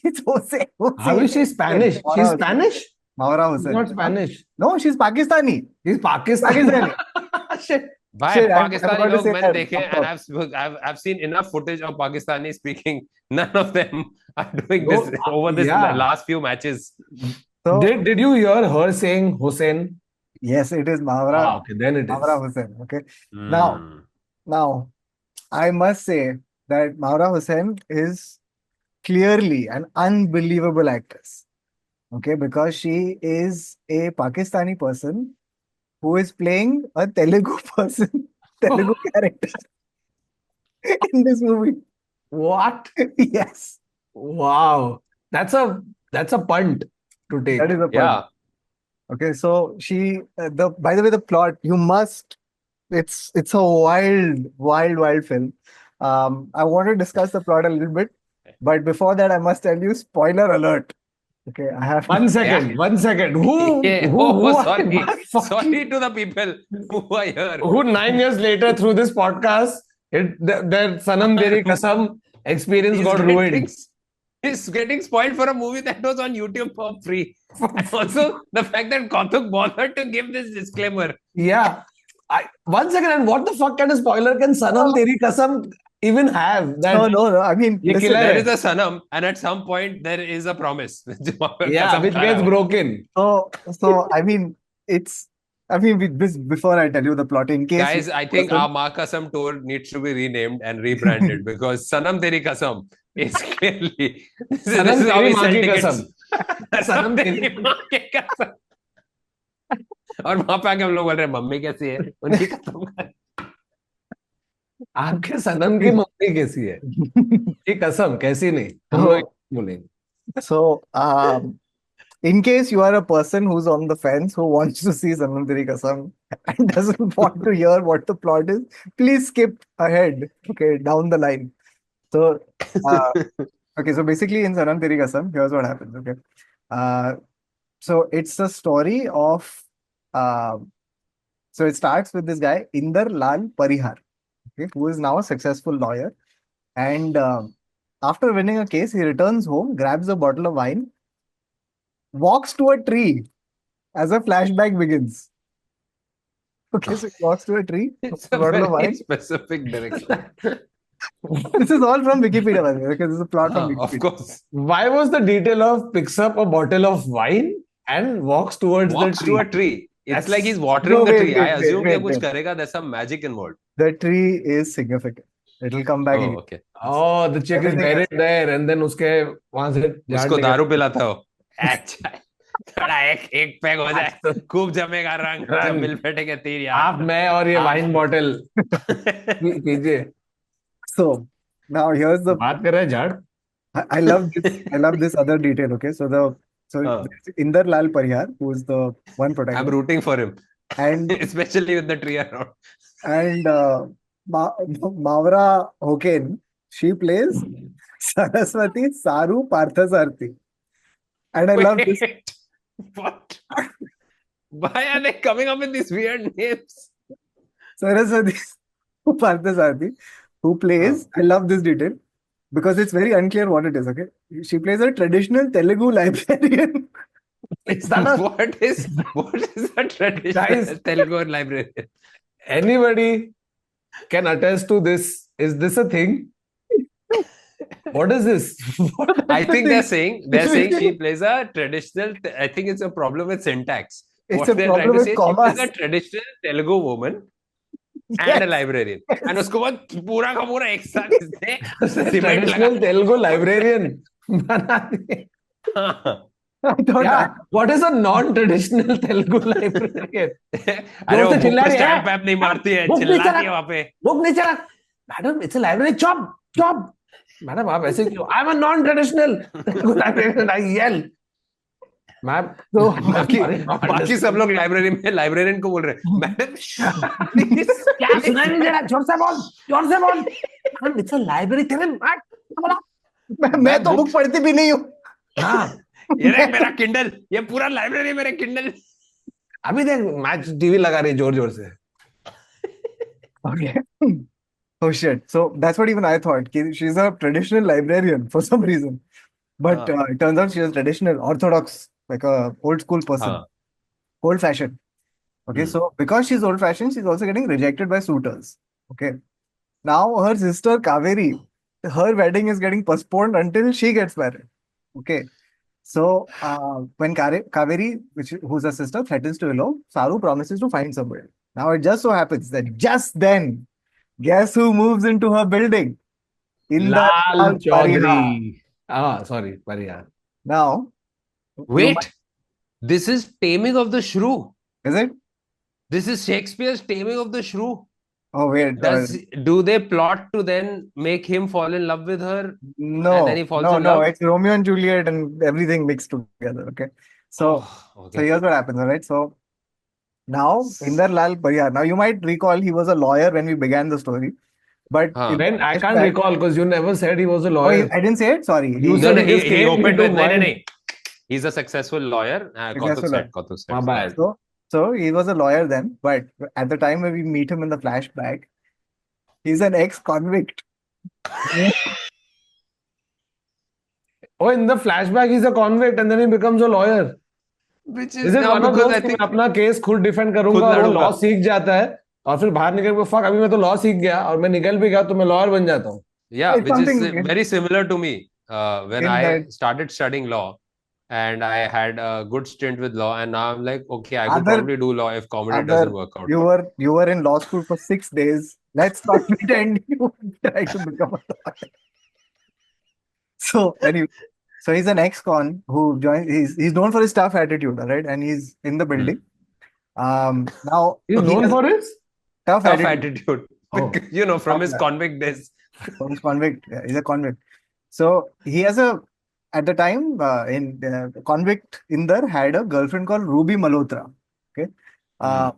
It's Jose. How is she Spanish? She's Spanish? Mawra Hossain. She's not Spanish. No, she's Pakistani. She's Pakistani. Shit. भाई Shit, I'm Pakistani about to लोग say मैंने that. देखे Fuck and off. I've seen enough footage of Pakistani speaking. None of them are doing this No, over this yeah. last few matches. So Did you hear her saying Hussein? yes, it is Mavra Okay, then it Mavra is. Hussain. Okay. Now, Hmm. now I must say that Mavra Hussain is clearly an unbelievable actress. Okay, because she is a Pakistani person who is playing a Telugu person, Telugu character in this movie. What? Yes, Wow. That's a punt to that take. is a point. Yeah. Okay, so she the by the way, the plot you must it's a wild film. I want to discuss the plot a little bit, but before that, I must tell you spoiler alert. Okay, I have One to. second, Yeah. 1 second. Who Yeah. who Oh, who are sorry. what fucking Sorry to the people who are here. who 9 years later through this podcast their Sanam Teri Kasam experience He's got getting ruined. he's getting spoiled for a movie that was on YouTube for free. And also the fact that Kautuk bothered to give this disclaimer. Yeah. 1 second, and what the fuck kind of spoiler can Sanam Teri Kasam even have? That No. I mean, ye listen. killer There hai. is a Sanam, and at some point there is a promise. Yeah, Kasam which kha gets raha ho. broken. So I mean, it's. I mean, with this before I tell you the plot, in case Guys, I think our Ma Kasam tour needs to be renamed and rebranded because Sanam Teri Kasam is clearly this Sanam is how Teri we Maa sell Ki tickets. Kasam. Sanam Teri Maa Ki Kasam. और वहां पे आके हम लोग बोल रहे हैं mummy कैसी है उनकी कसम खा आपके सनम की मम्मी कैसी है? ये कसम कैसी नहीं, हम लोग बोलेंगे. so in case you are a person who's on the fence who wants to see Sanam Teri Kasam and doesn't want to hear what the plot is, please skip ahead. Okay, down the line. So okay, so basically in Sanam Teri Kasam, here's what happens. Okay, so it's the story of so it starts with this guy Inder Lal Parihar, okay, who is now a successful lawyer, and after winning a case, he returns home, grabs a bottle of wine, walks to a tree as a flashback begins. Okay, so he walks to a tree, It's a a bottle of very wine. specific direction. This is all from Wikipedia, by the way, because this is a plot from Of Wikipedia. course. Why was the detail of picks up a bottle of wine and walks towards Walks the to tree? a tree. It's That's- like he's watering No, the wait, tree. I wait, assume wait, कि कुछ wait. करेगा. There's some magic involved. The tree is significant. It'll come back Oh, again. okay. Oh, the chick is Everything buried else. there, and then उसके वहां से झाड़ उसको लेके- दारू पिलाता हो. अच्छा. थोड़ा एक पैग हो जाए. खूब जमेगा रंग. जब मिल बैठेंगे तीर यार. आप मैं और ये आप- वाइन बॉटल पीजिए. So now here's the बात कर रहे हैं झाड़. I love this. I love this other detail. Okay, so there's Inder Lal Parihar, who is the one I'm protagonist, rooting for him. and Especially with the tree around. Mavra Hoken, she plays Saraswati Saru Parthasarthi, and I love this. Wait. What? Why are they coming up with these weird names? Saraswati Parthasarthi, who plays. I love this detail because it's very unclear what it is. Okay, she plays a traditional Telugu librarian. Is that a, What is a traditional Guys. Telugu librarian? anybody can attest to this? Is this a thing? What is this? I think they're saying she plays a traditional. I think it's a problem with syntax. It's What a they're problem trying to with say, she commas. plays a traditional Telugu woman and Yes. a librarian. And उसको बाद पूरा का पूरा एक साथ इसने cement Traditional Telugu librarian. बना दिए. लगा. I thought Yeah, what is a non-traditional Telugu librarian? अरे वो से बुक चिल्ला पे रही है. स्टैम्प पैप नहीं मारती है, बुक नहीं चिल्लाती चला. है वहाँ पे. Book नहीं चला. Madam, it's a library. Chop. Madam, आप ऐसे क्यों? I'm a non-traditional Telugu librarian. I yell. Ma'am so. बाकी सब लोग लाइब्रेरी में लाइब्रेरियन को बोल रहे हैं मैडम क्या सुनाई नहीं दे रहा? जोर से बोल. Madam, it's a library. तेरे मैट बोला. मैं तो बुक पढ़ती भी नहीं हूँ. हाँ, ये रहे मेरा किंडल, ये पूरा लाइब्रेरी मेरे किंडल. अभी देख मैच टीवी लगा रही है जोर से. Okay. Oh shit. So that's what even I thought. She's a traditional librarian for some reason. But it turns out she is traditional, orthodox, like a old school person, हाँ. old fashioned. Okay, Hmm. so because she's old-fashioned, she's also getting rejected by suitors. Okay, now her sister Kaveri, her wedding is getting postponed until she gets married. Okay, so when Kaveri, who's her sister, threatens to elope, Saru promises to find somebody. Now it just so happens that just then, guess who moves into her building? Inder Lal Lal Pariha. Chaudhary. Ah, sorry, Pariha. Now, you might, Wait, this is Taming of the Shrew. is it? This is Shakespeare's Taming of the Shrew. Oh, wait. Do they plot to then make him fall in love with her and then he No, falls no, in no. love? It's Romeo and Juliet and everything mixed together. Okay. So, Oh, so okay. here's what happens, all right? So now Inder Lal Parihar. Now you might recall he was a lawyer when we began the story, but in Huh. When I the can't flashback, recall because you never said he was a oh, lawyer. I didn't say it. Sorry. You No, said no, he just he came opened into with no, no, one. no. He's a successful lawyer. Successful lawyer. Kautuk My said. bad. So he was a lawyer then, but at the time when we meet him in the flashback, he's an ex-convict. Oh, in the flashback, he's a convict and then he becomes a lawyer. Which This is is now one of because those I कि think मैं अपना case खुद defend खुद करूंगा और वो लड़ूंगा. Law सीख जाता है और फिर बाहर निकल के फक अभी मैं तो लॉ सीख गया और मैं निकल भी गया तो मैं लॉयर बन जाता हूँ. Yeah, It's which is something very similar to me. When in I that started studying law and I had a good stint with law, and now I'm like, okay, I could other probably do law if comedy doesn't other work out. you were in law school for 6 days. Let's not pretend you try to become a lawyer. So anyway, so he's an ex-con who joined. He's known for his tough attitude, all right, and he's in the building. Now He's he known has for his. tough Tough attitude. attitude. Oh. You know, from Tough his guy. convict days. So he's convict. Yeah, he's a convict. So he has at the time in convict Inder had a girlfriend called Ruby Malhotra. Okay,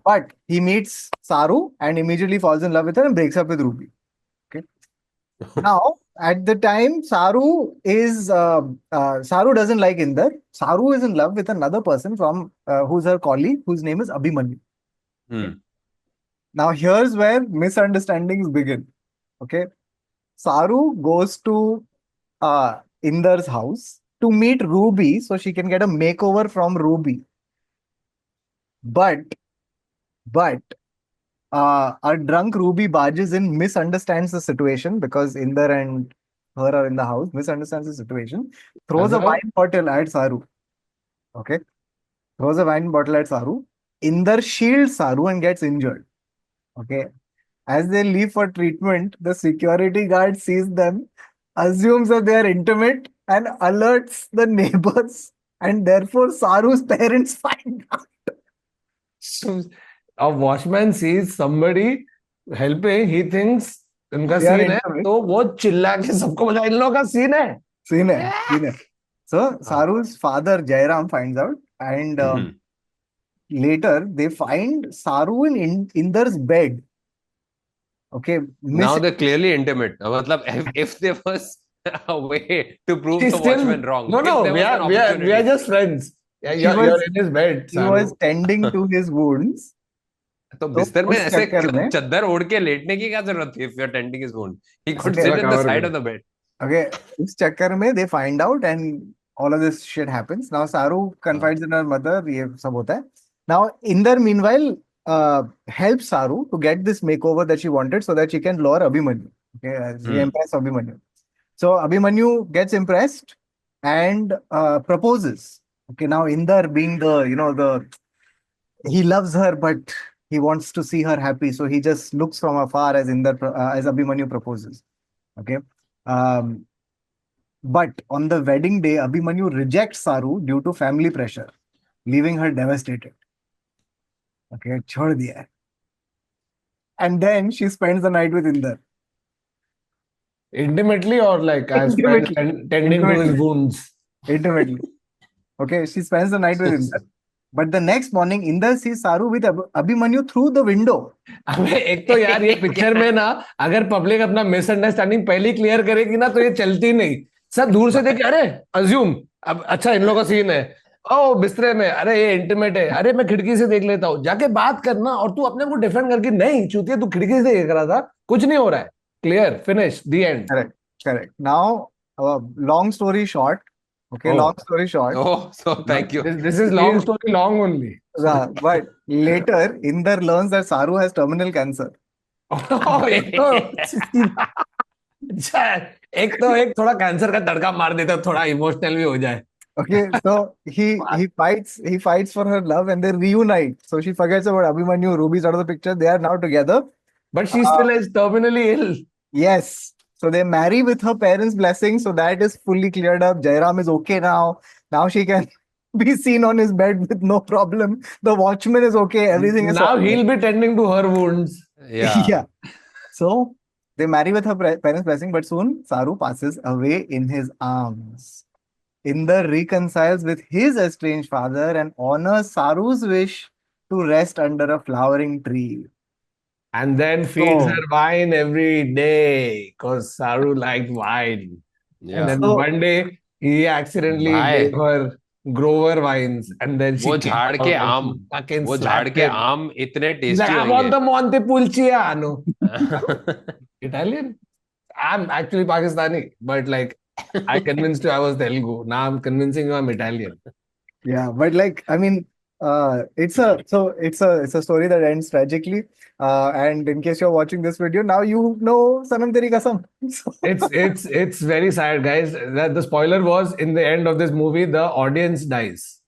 but he meets Saru and immediately falls in love with her and breaks up with Ruby. Okay. Now at the time, Saru doesn't like Inder. Saru is in love with another person from who's her colleague, whose name is Abhimanyu. Hmm. Now here's where misunderstandings begin. Okay. Saru goes to Inder's house to meet Ruby so she can get a makeover from Ruby. But a drunk Ruby barges in, misunderstands the situation because Inder and her are in the house, misunderstands the situation, throws a As a- wine bottle at Saru. Okay. Throws a wine bottle at Saru. Inder shields Saru and gets injured. Okay. As they leave for treatment, the security guard sees them, assumes that they are intimate, and alerts the neighbors. And therefore, Saru's parents find out. So a watchman sees somebody helping, he thinks उनका They are scene है intimate. तो वो चिल्ला के सबको बता इन लोगों का सीन है. Scene hai. So, Saru's father, Jairam, finds out. And Mhm. later, they find Saru in Inder's bed. Okay. Now they're clearly intimate. Matlab, if there was a way to prove He's the still watchman wrong, no if there we was an are opportunity. just friends. Yeah, He you're was- in his bed. He was tending to his wounds. तो बिस्तर में उस ऐसे चक्कर में- चद्दर ओढ़ के लेटने की क्या जरूरत थी? If you're tending his wound, he could Okay. sit in the Cover side करो. of the bed. Okay, इस चक्कर में they find out and all of this shit happens. Now Saru confides in her mother. ये सब होता है. Now Inder meanwhile helps Saru to get this makeover that she wanted so that she can lure Abhimanyu. Okay, she impress Abhimanyu. So Abhimanyu gets impressed and proposes. Okay, now Inder being he loves her but he wants to see her happy, so he just looks from afar as Abhimanyu proposes. Okay. But on the wedding day, Abhimanyu rejects Saru due to family pressure, leaving her devastated. Okay, chhod diya. And then she spends the night with Inder. Intimately or like as Intimately. tending to his wounds. Intimately. Okay, she spends the night with Inder. But the next morning, Inder sees Saru with Abhimanyu through the window. अबे एक तो यार ये picture में ना अगर public अपना misunderstanding पहले क्लियर करेगी ना तो ये चलती नहीं. सब दूर से देखे अरे अज्यूम अब अच्छा इन लोगों का सीन है ओ बिस्तरे में अरे ये इंटीमेट है अरे मैं खिड़की से देख लेता हूँ जाके बात करना और तू अपने को डिफेंड करके नहीं चूतिया तू खिड़की से देख रहा था कुछ नहीं हो रहा है. Clear, finish, the end. Correct. Now, long story short, Okay, Oh. long story short. Oh, so thank you. This is long story long only. But later, Inder learns that Saru has terminal cancer. Oh, एक थोड़ा cancer का तड़का मार देता, थोड़ा emotional भी हो जाए. Okay, so he fights for her love and they reunite. So she forgets about Abhimanyu. Ruby's out of the picture. They are now together. But she still is terminally ill. Yes. So they marry with her parents' blessing. So that is fully cleared up. Jairam is okay now. Now she can be seen on his bed with no problem. The watchman is okay. Everything is Now sorted. he'll be tending to her wounds. Yeah. Yeah. So they marry with her parents' blessing, but soon Saru passes away in his arms. Inder reconciles with his estranged father and honors Saru's wish to rest under a flowering tree. And then feeds Oh. her wine every day because Saru liked wine. And Yeah. then So- one day he accidentally भाई, gave her Grover wines, and then she वो came झाड़ out के and आम, she fucking वो झाड़ slapped के him. आम इतने He's like, tasty I want the होंगे. Montepulciano. Italian? I'm actually Pakistani, but like I convinced you I was Telugu. Now I'm convincing you I'm Italian. Yeah, but like I mean, it's a story that ends tragically. And in case you're watching this video, now you know Sanam Teri Kasam. So- It's very sad, guys. That the spoiler was in the end of this movie, the audience dies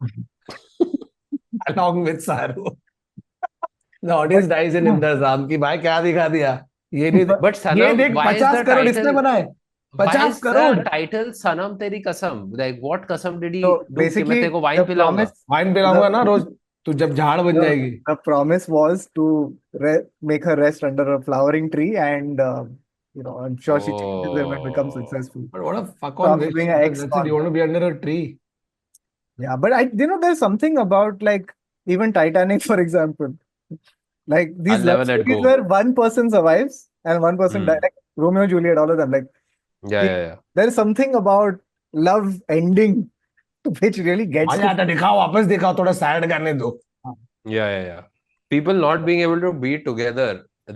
along with Saru. The audience dies in Indrasam की भाई क्या दिखा दिया ये नहीं But ये Sanam, देख why is 50 the crore इसने title? बनाए Why 50 is the crore title Sanam Teri Kasam? Like what kasam did he So do? कि मैं basically, तेरे को wine the पिलाऊंगा. promise, वाइन पिलाऊंगा ना रोज तू जब झाड़ बन जाएगी the promise was to make her rest under a flowering tree, and I'm sure she changes him and becomes Oh. successful. but what a fuck on Stops wish being an that's it ex-con. you want to be under a tree Yeah, but there's something about like even Titanic, for example. Like these I'll love never let stories go. where one person survives and one person Hmm. dies, like Romeo and Juliet, all of them. Like Yeah. there is something about love ending which really gets मजा आता दिखाओ वापस दिखाओ थोड़ा sad करने दो Yeah. People not being able to be together,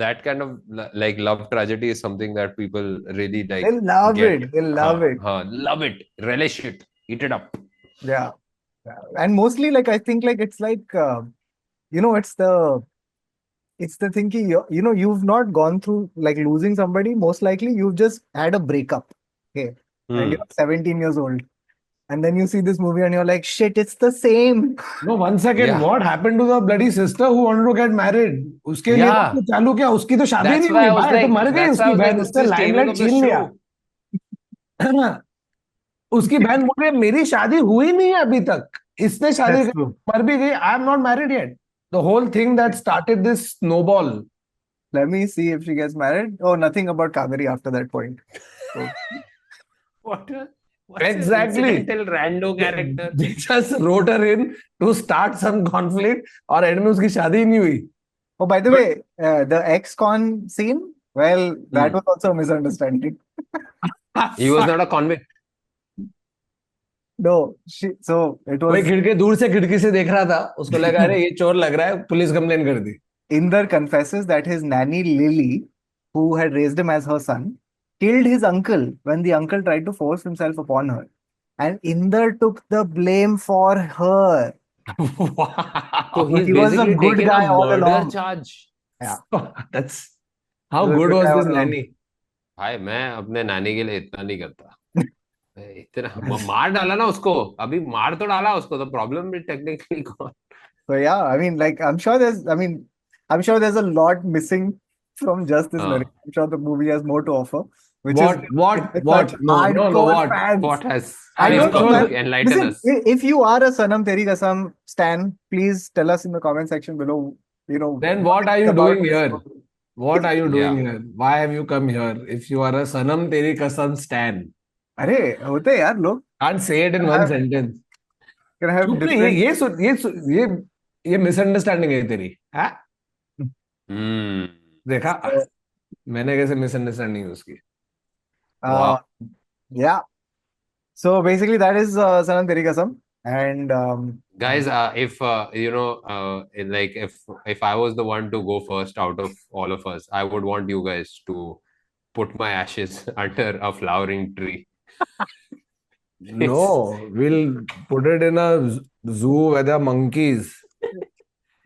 that kind of like love tragedy is something that people really like. They'll love get. it. They'll love it. Love it, relish it, eat it up. Yeah. And mostly like I think like it's like it's the thinking you've not gone through like losing somebody. Most likely you've just had a breakup. Okay. And you're 17 years old. And then you see this movie and you're like, shit, it's the same. no one second Yeah. what happened to the bloody sister who wanted to get married उसके लिए Yeah. तो चालू किया उसकी तो शादी That's नहीं why हुई I was भाई तो like, मर गई that's why I उसकी was like, बहन this उसने is taming limelight of the छीन लिया show. है ना उसकी बहन बोल रही है मेरी शादी हुई नहीं है अभी तक इसने शादी That's की true. मर भी गई I am not married yet the whole thing that started this snowball Let me see if she gets married. Oh, nothing about Kaveri after that point. So, What's Exactly. an incidental rando character? they just wrote her in to start some conflict और and में उसकी शादी ही नहीं हुई oh, by the way, the ex-con scene, well, that was also a misunderstanding. He was not a convict. No, so it कोई was खिड़की दूर से खिड़की से देख रहा था उसको लगा अरे ये चोर लग रहा है पुलिस कंप्लेन कर दी Inder confesses that his nanny Lily, who had raised him as her son, killed his uncle when the uncle tried to force himself upon her. And Inder took the blame for her. wow So he's he was a basically good taken guy a all murder along. charge. that's how He was good good was guy this all along. nanny भाई मैं अपने नानी के लिए इतना नहीं करता इतना मार डाला ना उसको अभी मार तो डाला उसको तो प्रॉब्लम भी technically So yeah, I mean, like I'm sure there's a lot missing from just this narrative. I'm sure the movie has more to offer. Which is it's what such no hardcore what fans. what has I don't know, man. enlighten Listen, us if you are a Sanam Teri Kasam stan, please tell us in the comment section below. then what are you about doing this here movie. what are you doing Yeah. here why have you come here if you are a Sanam Teri Kasam stan अरे होते हैं यार लोग can't say it in one sentence can have चुप नहीं, different ये misunderstanding है तेरी हाँ Hmm. देखा मैंने कैसे मिसअंडरस्टैंडिंग उसकी uh, yeah. So basically that is Sanam Teri Kasam. And Guys, if like if I was the one to go first out of all of us, I would want you guys to put my ashes under a flowering tree. No, we'll put it in a zoo where there are monkeys.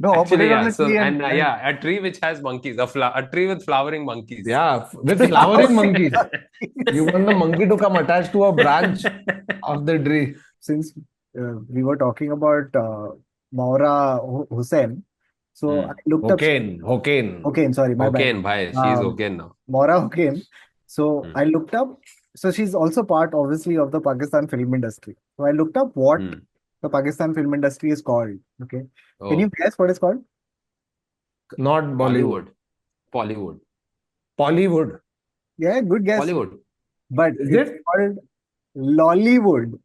No, or put Actually, it on yeah. a So, tree and and yeah, a tree which has monkeys, a tree with flowering monkeys. Yeah, with flowering monkeys. You want the monkeys. monkey to come attached to a branch of the tree. Since we were talking about Maura Hussain, so I looked up Hokain. Hussain, sorry, my bad. Okay, bhai, she's Um, okay now. Maura Hussain. So Hmm. I looked up. So she's also part, obviously, of the Pakistan film industry. So I looked up what Hmm. the Pakistan film industry is called. Okay, can you Oh, guess what it's called? Not Bollywood. Bollywood, Bollywood. Yeah, good guess. Bollywood. But Is it's it? called Lollywood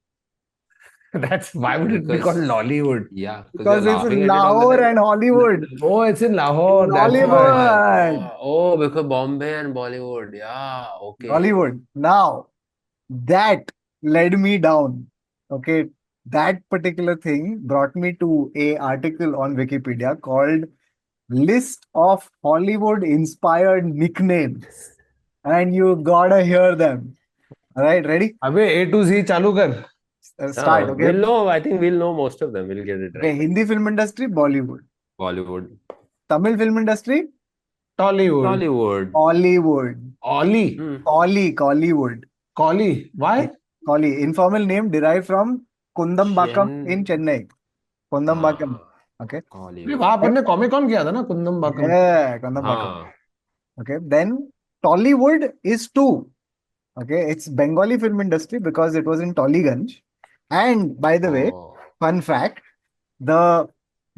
That's why would it be called Because Lollywood? because you're because it's laughing in at it all the Lahore time. and Hollywood. Oh, it's in Lahore. That's why. Lollywood. Because Bombay and Bollywood. Yeah, okay. Lollywood. Now, that led me down. Okay, that particular thing brought me to a article on Wikipedia called "List of Hollywood-inspired nicknames," and you gotta hear them. All right, ready? अबे A to Z चालू कर. Start. Okay. We'll know. I think we'll know most of them. We'll get it Okay. right. Hindi film industry, Bollywood. Bollywood, Tamil film industry, Tollywood. Hollywood. Hollywood. Ollie. Hmm. Collywood. Collie. Why? Collie. Informal name derived from Kundambakam in Chen. Chennai. Kundambakam. हाँ, Okay. अरे वहां अपन Hollywood. ने comic cone किया था ना कुंदम्बाकम. Yeah, Kundambakam. हाँ. Okay. Then Tollywood is two. Okay. It's Bengali film industry because it was in Tollygunj. And by the way, Oh. fun fact, the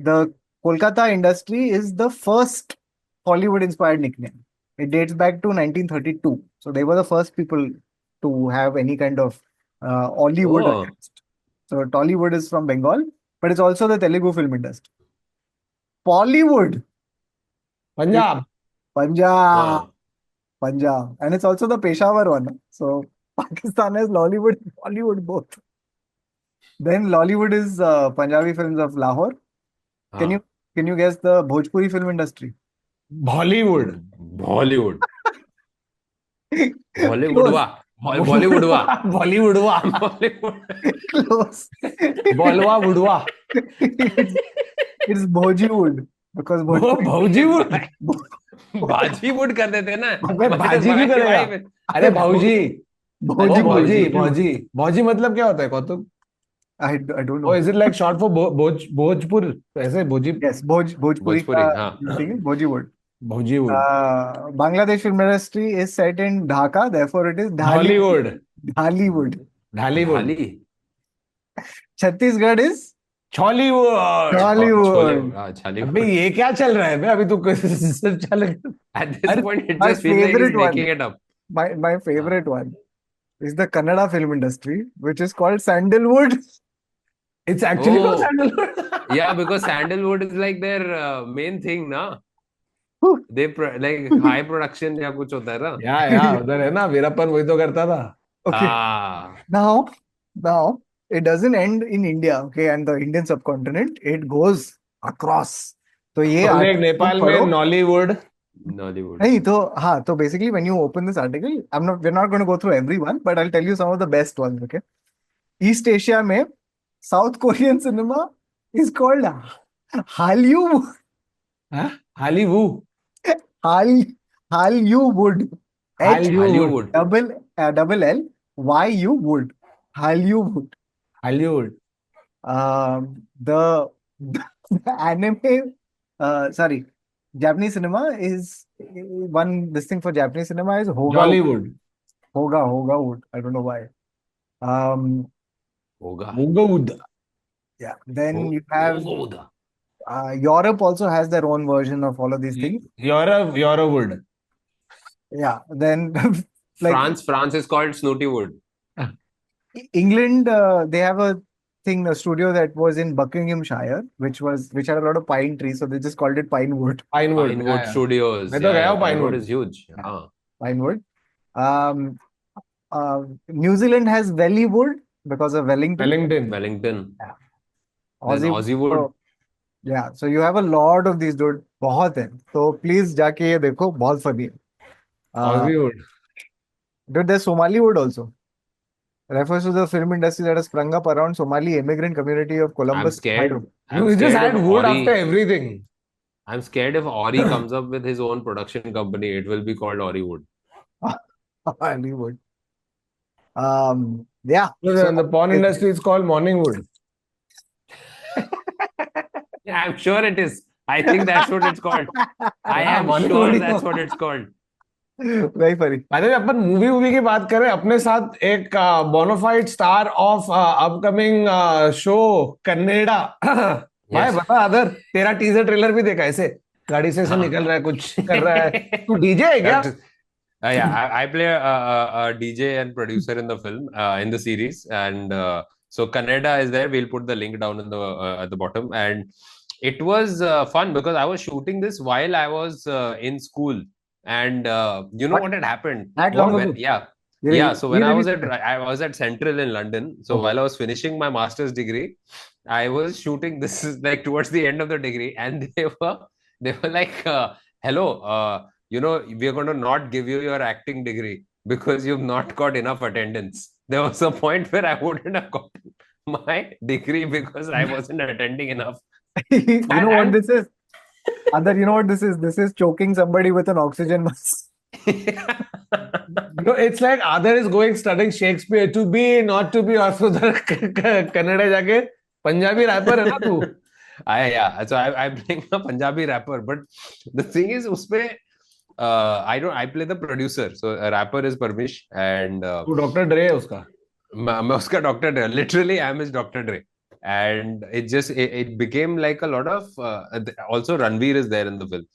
the Kolkata industry is the first Hollywood inspired nickname. It dates back to 1932. So they were the first people to have any kind of Hollywood Oh. attached. So Tollywood is from Bengal, but it's also the Telugu film industry. Bollywood, Punjab. Punjab, हाँ. Punjab, and it's also the Peshawar one. So Pakistan has Lollywood, Bollywood both. Then Lollywood is Punjabi films of Lahore. Can you हाँ. can you guess the Bhojpuri film industry? Bollywood. Bollywood. Bollywood Close. वा. Bollywood वा. Bollywood हुआ. Bollywood. Close. बोलवा बुड़वा. It's Bhojiwood because भौजीवुड. बाजी would कर देते ना. अबे बाजी भी करेगा. अरे भौजी. ओ भौजी भौजी भौजी मतलब क्या होता है कौतुक? I don't Oh, know. is it like short for Bhojpur? ऐसे भोजी. Yes, Bhojpuri Bhojpuri, का हाँ. thing is Bhojiwood. भौजीवुड. Bangladesh film industry is set in Dhaka, therefore it is Hollywood. Hollywood. Dhallywood. Dhali. Chhattisgarh is Chollywood. Hollywood. Chollywood. अबे ये क्या चल रहा है बे? अभी तो चल. At this point, it my just feels like he's favorite one. making it up. My favorite one is the Kannada film industry, which is called Sandalwood. It's actually Oh. called sandalwood. Yeah, because sandalwood is like their main thing, na? They like high production या कुछ होता है ना? या उधर है ना वीरप्पन वही तो करता था. Okay. Ah. Now it doesn't end in India, okay, and the Indian subcontinent. It goes across. तो ये तुमने article नेपाल पढ़ो. में नॉलीवुड. Nollywood. नहीं तो हाँ तो basically when you open this article, we're not going to go through every one, but I'll tell you some of the best ones. Okay, East Asia में South Korean cinema is called Hallyu. Hollywood. Hollywood. Hollywood. Double L Y U wood. Hollywood. Hollywood. The anime, sorry, Japanese cinema is this thing for Japanese cinema is Hoga. Jollywood. Hoga wood. I don't know why. होगा. मुगवुड. Yeah. Then you have होगा. Europe also has their own version of all of these things. यूरोवुड. Yeah. Then like France is called Snooty Wood. England, they have a studio that was in Buckinghamshire, which had a lot of pine trees, so they just called it Pinewood. Pinewood Studios. मैं तो गया हूँ Pinewood Pinewood. is huge. हाँ. Pinewood. New Zealand has Wellywood because of Wellington. Wellington. Yeah. Then Aussiewood. So, yeah, so you have a lot of these, dude. बहुत है. So please जाके ये देखो, बहुत funny है. Hollywood. Dude, there's Somaliwood also. refers to the film industry that has sprung up around Somali immigrant community of I'm Columbus, Ohio. scared. You I'm just scared if add wood after Ori. everything. I'm scared if Ori comes up with his own production company, it will be called Ori Wood. Hollywood. Yeah. So So the porn industry is called Morning Wood. Yeah, I'm sure it is. I think that's what it's called. I Yeah, am Morning sure Wood. that's what it's called. very funny. By the way, अपन movie की बात करें अपने साथ एक bona fide star of upcoming show कन्नेडा भाई Yes. बता अदर तेरा टीजर ट्रेलर भी देखा ऐसे गाड़ी से हाँ. निकल रहा है कुछ कर रहा है तू डीजे है क्या Yeah, I play a DJ and producer in the film, in the series, and so Kannada is there. We'll put the link down in the at the bottom, and it was fun because I was shooting this while I was in school, and you know what had happened? That long What? ago? Yeah. Really? Yeah, so when I was Really? I was at Central in London. So Oh. while I was finishing my master's degree, I was shooting. This is like towards the end of the degree, and they were like, "Hello, you know, we are going to not give you your acting degree because you've not got enough attendance." There was a point where I wouldn't have gotten my degree because I wasn't attending enough. You know what And- this is? Adar, you know what this is? This is choking somebody with an oxygen mask. You know, it's like Adar is going studying Shakespeare to be, not to be, और उधर कन्नड़ा जाके Punjabi wrapper है ना तू I'm playing a Punjabi rapper, but the thing is, uspe I play the producer, so a rapper is Parmish, and तू doctor ड्रे है उसका मैं उसका Dr. Dre, literally I'm his Dr. Dre, and it became like a lot of also Ranveer is there in the film,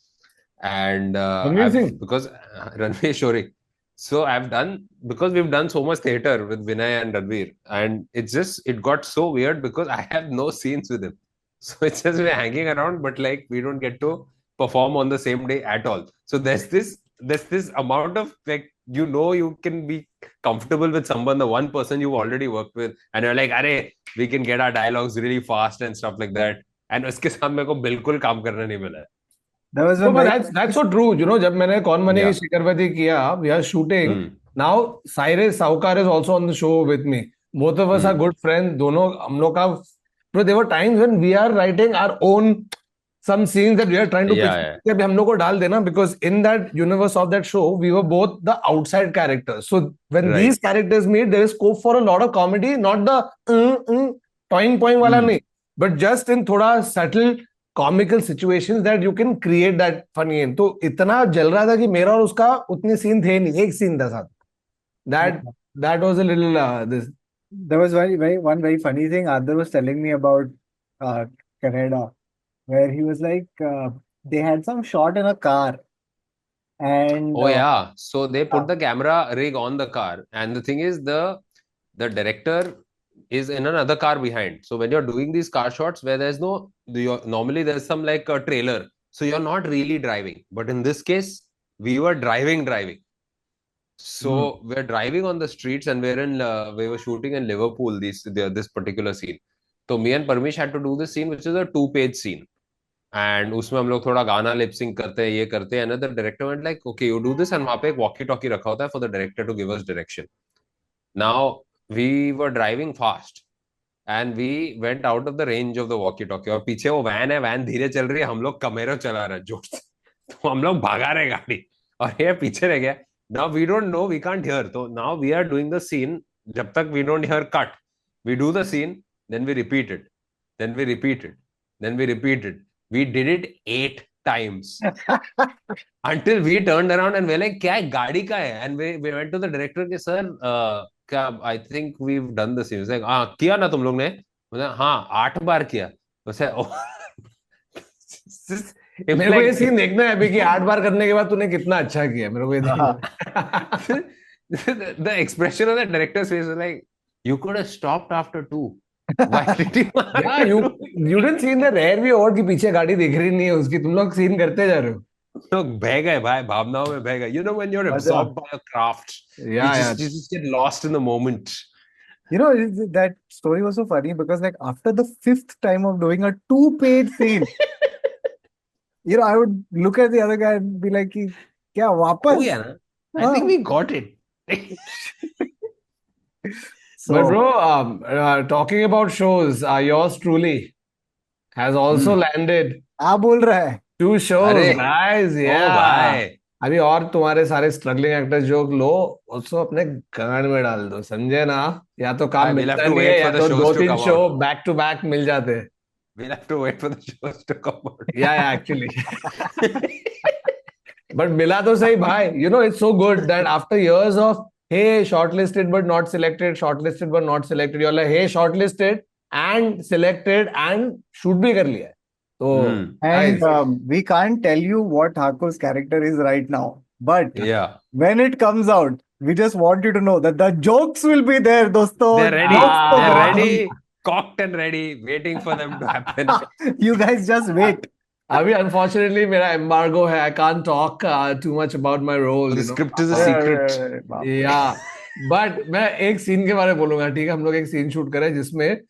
and Ranveer Singh? because Ranveer Shori. So I've done because we've done so much theater with Vinay and Ranveer, and it got so weird because I have no scenes with him. So it's just we're hanging around, but like we don't get to perform on the same day at all. So there's this amount of like you can be comfortable with someone, the one person you've already worked with, and you're like, "Arey, we can get our dialogues really fast and stuff like that." And उसके साथ मेरे को बिल्कुल काम करना नहीं मिला है. There was No, one but very that's so true. You know, जब मैंने कौन बनेगी Yeah. शिखरवती किया, we are shooting. Hmm. Now Cyrus Saukar is also on the show with me. Both of us are good friends. दोनों हम लोग का. Bro, there were times when we are writing our own some scenes that we are trying to Yeah, pitch. yeah. कि अभी हम लोग को डाल देना because in that universe of that show we were both the outside characters. So when Right. these characters meet, there is scope for a lot of comedy, not the toing वाला नहीं, but just in थोड़ा subtle comical situations that you can create that funny in. तो इतना जल रहा था कि मेरा और उसका उतनी सीन थे नहीं, एक सीन था साथ. That was a little this. There was one very funny thing Adar was telling me about Canada, where he was like, they had some shot in a car, and Oh yeah, so they put the camera rig on the car, and the thing is, the director is in another car behind. So when you're doing these car shots where there's normally there's some like a trailer, so you're not really driving. But in this case, we were driving. So we're driving on the streets, and we were shooting in Liverpool this particular scene. So me and Parmish had to do this scene, which is a 2-page scene. And उसमें हम लोग थोड़ा गाना lip sync करते हैं, ये करते हैं. Another director went like, okay, you do this, and वहाँ पे एक walkie talkie रखा होता है for the director to give us direction. Now we were driving fast, and we went out of the range of the walkie talkie. और पीछे वो van है, वैन धीरे चल रही है, हम लोग कमेरो चला रहे हैं जोर से, तो हम लोग भागा रहे गाड़ी, और ये पीछे रह गया. Now we don't know, we can't hear. So now we are doing the scene. जब तक we don't hear cut, we do the scene, then we repeat it, then we repeat it, then we repeat it. We did it 8 times until we turned around and we're like, क्या गाड़ी का है? And we went to the director के sir, क्या I think we've done the scene. He's like, हाँ किया ना तुम लोग ने? मतलब हाँ 8 बार किया. उसे मेरे को ये सीन देखना है अभी कि 8 बार करने के बाद तूने कितना अच्छा किया. मेरे को ये देखना. The expression of the director's face was like, you could have stopped after 2. Why did you? Yeah, you didn't see in the rear view और कि पीछे गाड़ी दिख रही नहीं है उसकी, तुम लोग सीन करते जा रहे हो. लोग बह गए भाई, भावनाओं में बह गए. You know when you're absorbed by a craft, you just get lost in the moment. You know, that story was so funny because like after the 5th time of doing a 2-page scene, you know, I would look at the other guy and be like, क्या वापस? Oh yeah, I think we got it. But So bro, talking about shows, yours truly has also landed क्या बोल रहा है? 2 shows, अरे guys. ओ Yeah. भाई, अभी और तुम्हारे सारे स्ट्रगलिंग एक्टर्स जो लो, उसको अपने गांड में डाल दो, समझे ना? या तो काम I will have मिलता to नहीं है, wait या for the तो shows to 2-3 come show out. Back to back मिल जाते हैं. We'll have to wait for the shows to come out. Yeah actually. But मिला तो सही भाई. It's so good that after years of hey shortlisted but not selected, shortlisted but not selected, you're like hey shortlisted and selected and shoot भी कर लिया है. तो and guys, we can't tell you what Thakur's character is right now, but Yeah, when it comes out, we just want you to know that the jokes will be there, dosto. they're ready. Jokes to They're go ready, cocked and ready, waiting for them to happen. on. You guys just wait. अभी unfortunately मेरा embargo है. I can't talk too much about my role. The script is a secret. Yeah but मैं एक scene के बारे में बोलूंगा, ठीक है? हम लोग एक सीन शूट करें जिसमें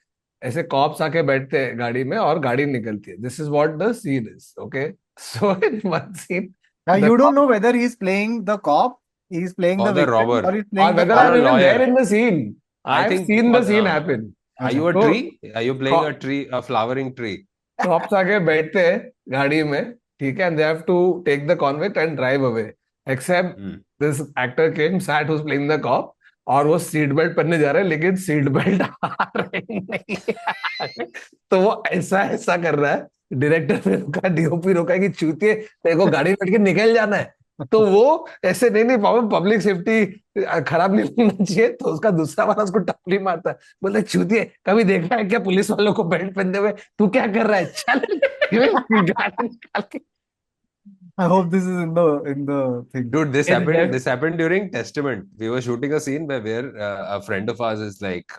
ऐसे कॉप्स आके बैठते हैं गाड़ी में और गाड़ी निकलती है. This is what the scene is. Okay, so in one scene Now you don't know whether he's playing the cop, he's playing Or the the victim, robber. or he's or playing the whether or I'm a even lawyer. there in the scene. I I've think seen the because, scene happen. Are you a So- tree? Are you playing a tree, a flowering tree? Cops आके बैठते हैं गाड़ी में, ठीक है? And they have to take the convict and drive away. Except Hmm. This actor came, sat, who's playing the cop, और वो seat belt पहनने जा रहे हैं लेकिन सीट बेल्ट आ रहे नहीं है. तो वो ऐसा ऐसा कर रहा है. डायरेक्टर ने रोका, डीओपी रोका कि चूतिए तेरे को गाड़ी में बैठ के निकल जाना है. तो वो ऐसे नहीं पापा, पब्लिक सेफ्टी खराब नहीं होना चाहिए. तो उसका दूसरा वाला उसको टपली मारता है, बोलता चूतिए कभी देखा है क्या पुलिस वालों को बेल्ट पहनते हुए? तू क्या कर रहा है? चल गाड़ी निकाल के. I hope this is in the thing. Dude, this Yes, happened. yes. This happened during Testament. We were shooting a scene where a friend of ours is like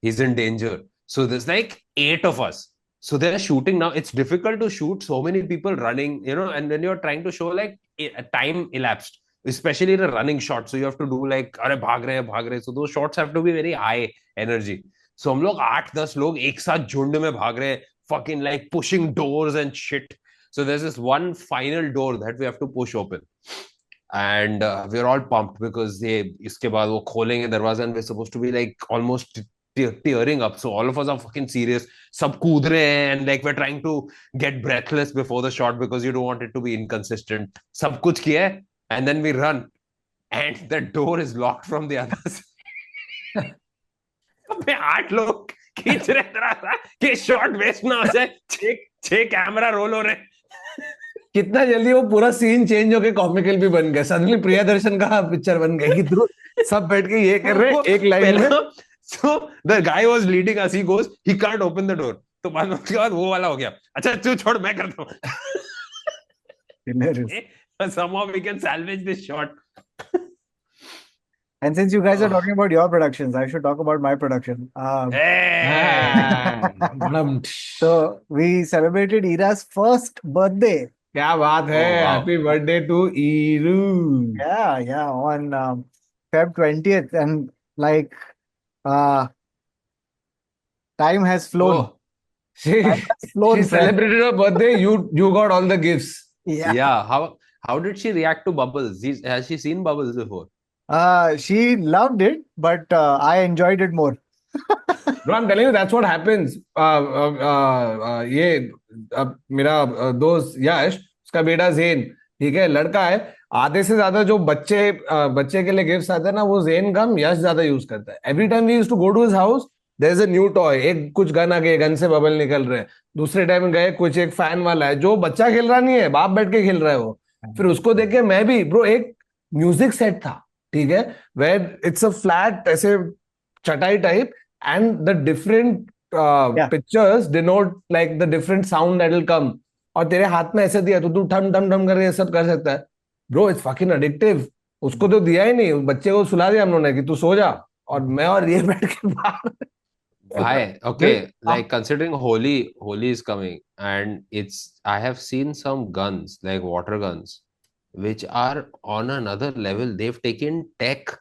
he's in danger. So there's like 8 of us. So they're shooting now. It's difficult to shoot so many people running, and when you're trying to show like a time elapsed, especially in a running shot. So you have to do like, अरे भाग रहे हैं, भाग रहे हैं. So those shots have to be very high energy. So हम लोग 8-10 लोग एक साथ झुंड में भाग रहे हैं, fucking like pushing doors and shit. So there's this one final door that we have to push open, and we're all pumped because they इसके बाद वो खोलेंगे दरवाजा and we're supposed to be like almost tearing up. So all of us are fucking serious. सब कूद रहे हैं and like we're trying to get breathless before the shot because you don't want it to be inconsistent. सब कुछ किया है and then we run and the door is locked from the other side. अबे 8 लोग खींच रहे दरवाजा कि शॉट वेस्ट ना हो जाए. 6 कैमरा रोल हो रहे. कितना जल्दी वो पूरा सीन चेंज होके कॉमिकल भी बन गया. सडनली प्रियदर्शन का पिक्चर बन गया कि ध्रुव सब बैठ के ये कर रहे हैं एक लाइन में. So the guy was leading us. He goes, he can't open the door. तो बाद में उसके बाद वो वाला हो गया. अच्छा तू छोड़, मैं करता हूँ. Hilarious. Somehow we can salvage this shot. And since you guys are talking about your productions, I should talk about my production. Hey! So we celebrated Ira's first birthday. क्या बात है. Oh, wow. Happy birthday to ईरू. Yeah, on Feb 20th, and like time has flown. Oh, she Time has flown, she friend. celebrated her birthday. You got all the gifts. Yeah. Yeah. How did she react to Bubbles? Has she seen Bubbles before? She loved it, but I enjoyed it more. Bro, I'm telling you, that's what happens. ये मेरा दोस्त यश, उसका बेटा जेन, ठीक है, लड़का है. आधे से ज्यादा जो बच्चे के लिए गिफ्ट्स आते हैं ना, वो जेन कम यश ज्यादा यूज करता है. Every time we used to go to his house, there is a new toy. एक कुछ गन आ गए, गन से बबल निकल रहे हैं. दूसरे टाइम गए, कुछ एक फैन वाला है जो बच्चा खेल रहा नहीं है, बाप बैठ के खेल रहा है वो. फिर उसको देख के मैं भी, ब्रो, एक म्यूजिक सेट था, ठीक है, वेयर इट्स अ फ्लैट ऐसे चटाई type, and the different pictures denote like the different sound that will come. और तेरे हाथ में ऐसे दिया तो तू ठम ठम ठम करके सब कर सकता है. Bro, it's fucking addictive. उसको तो दिया ही नहीं, बच्चे को सुला दिया हम लोगों ने कि तू सो जा, और मैं और ये बैठ के बाहर. Why? Okay, like considering Holi is coming, and I have seen some guns, like water guns, which are on another level. They've taken tech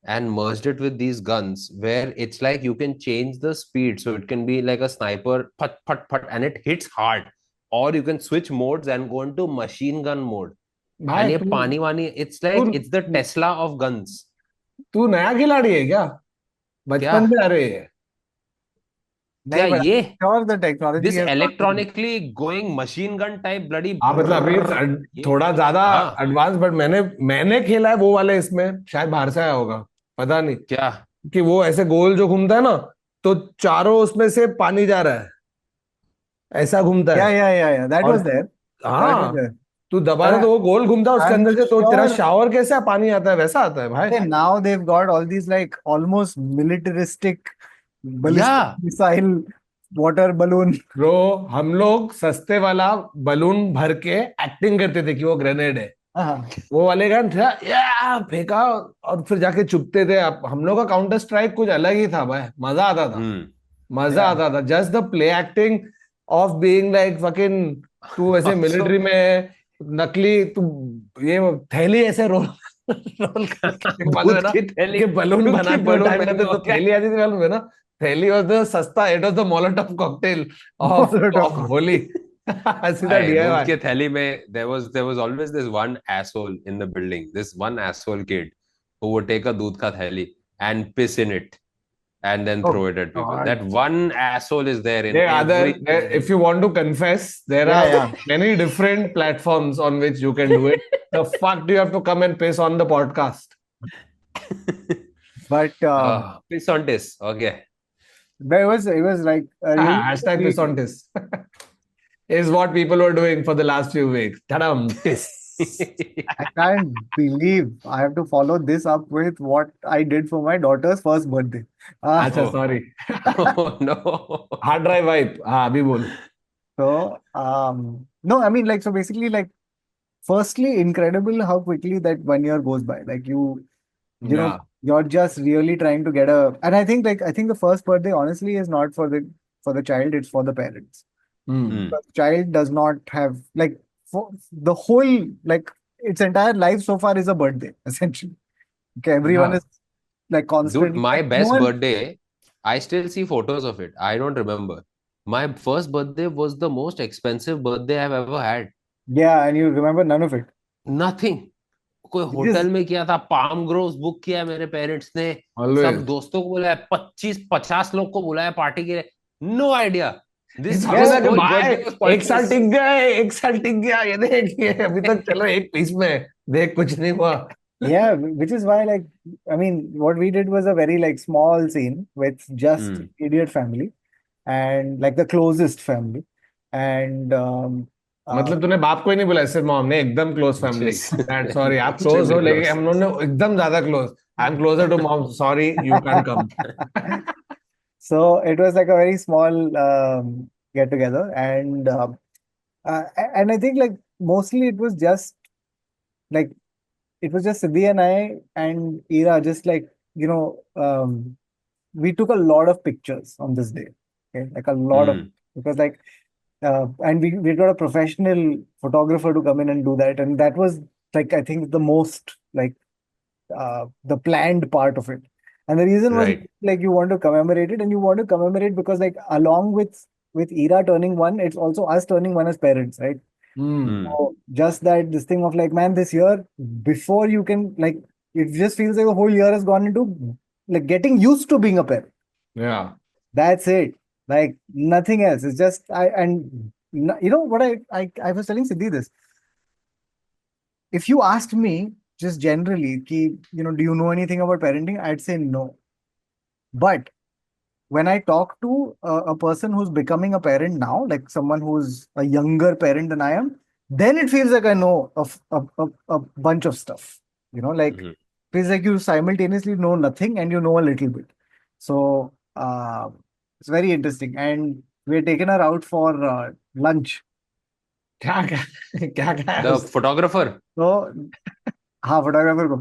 and merged it with these guns where it's like you can change the speed, so it can be like a sniper, put put put, and it hits hard, or you can switch modes and go into machine gun mode. And ये पानी वानी, it's like it's the Tesla of guns. तू नया खिलाड़ी है क्या? बचपन में अरे क्या नहीं, but ये sure the technology this has gotten. Electronically going machine gun type bloody हाँ मतलब अभी ये थोड़ा ज्यादा हाँ एडवांस, बट मैंने खेला है वो वाले, इसमें शायद बाहर से आया होगा, पता नहीं। क्या कि वो ऐसे गोल जो घूमता है ना, तो चारों उसमें से पानी जा रहा है, ऐसा घूमता Yeah, है। yeah, yeah, yeah. That और was there. That was हाँ, there. तू दबा But ना तो वो गोल घूमता है, उसके I'm अंदर से तो तेरा sure शावर कैसे पानी आता है वैसा आता है भाई। now they've got all these like almost militaristic या ballistic missile water balloon. Bro, हम लोग सस्ते वाला बलून भर के एक्टिंग करते थे कि वो ग्रेनेड है, हाँ, वो वाले गन था या फेंका, और फिर जाके चुपते थे। अब हम लोग का काउंटर स्ट्राइक कुछ अलग ही था भाई, मजा आता था। हम्म मजा yeah. आता था, just the play acting of being like fucking, तू ऐसे also मिलिट्री में है, नकली तू, ये थैली ऐसे रोल रोल करके, मालूम है दूध ना की थैली कि बलून क्योंकि बनाते बलून टाइम में महंगा तो हो गया थैली आती थी, मालूम है ना। थैली वॉज द सस्ता, it was the Molotov cocktail of Molotov of Holi. cocktail. सीधा अरे दूध डीआईवाई। के थैली में there was always this one asshole in the building, this one asshole kid who would take a दूध का थैली and piss in it and then Oh throw it at people. God. That one asshole is there in There are every if you want to confess, there Yeah, are yeah. many different platforms on which you can do it. The fuck do you have to come and piss on the podcast? But piss on this. Okay. it was like really, Hashtag really piss on tis is what people were doing for the last few weeks. Tadam, tis. I can't believe I have to follow this up with what I did for my daughter's first birthday. अच्छा, Oh. sorry. Oh no. Hard drive wipe. हाँ, अभी बोल. No, I mean, like, so basically, like, firstly, incredible how quickly that 1 year goes by. Like, you know, Yeah. you're just really trying to get and I think the first birthday, honestly, is not for the child, it's for the parents. Hmm. The child does not have, like, for the whole, like, its entire life so far is a birthday, essentially. Okay, everyone Yeah. is like Dude, constantly, my like, no best one, birthday, I still see photos of it. I don't remember. My first birthday was the most expensive birthday I've ever had. yeah, and you remember none of it. Nothing. कोई Because, hotel में किया था, palm groves book किया मेरे parents ने, सब Always. दोस्तों को बुलाया, 25-50 लोग को बुलाया पार्टी के लिए. No idea. It's this always this like, whole भाई बर्थडे वाज एक साल पॉइंटलेस. टिक गए, एक साल टिक गया, ये देख, ये अभी तक चलो एक पीस में है, देख कुछ नहीं हुआ. yeah, which is why, like, I mean, what we did was a very, like, small scene with just idiot family and, like, the closest family. And, मतलब तूने बाप को ही नहीं बुलाया, सिर्फ मॉम ने, एकदम क्लोज फैमिली. दैट सॉरी, आप क्लोज हो Extremely लेकिन close. हम लोगों ने एकदम ज्यादा close. I am closer to mom, sorry you can come. so it was like a very small get together. And I think, like, mostly it was just like, it was just Siddhi and I and Ira, just like, we took a lot of pictures on this day. Okay, like a lot of, because, like, and we got a professional photographer to come in and do that, and that was, like, I think the most, like, the planned part of it. And the reason was, Right. like, you want to commemorate it, and you want to commemorate because, like, along with Ira turning 1, it's also us turning 1 as parents, right? So just that, this thing of, like, man, this year, before you can, like, it just feels like a whole year has gone into, like, getting used to being a parent. Yeah. That's it. Like, nothing else. It's just you know what, I was telling Siddhi this. If you asked me just generally, do you know anything about parenting? I'd say no. But when I talk to a person who's becoming a parent now, like someone who's a younger parent than I am, then it feels like I know a bunch of stuff. Like, feels like you simultaneously know nothing and you know a little bit. So it's very interesting. And we're taking her out for lunch. क्या क्या The photographer. So, photographer ko.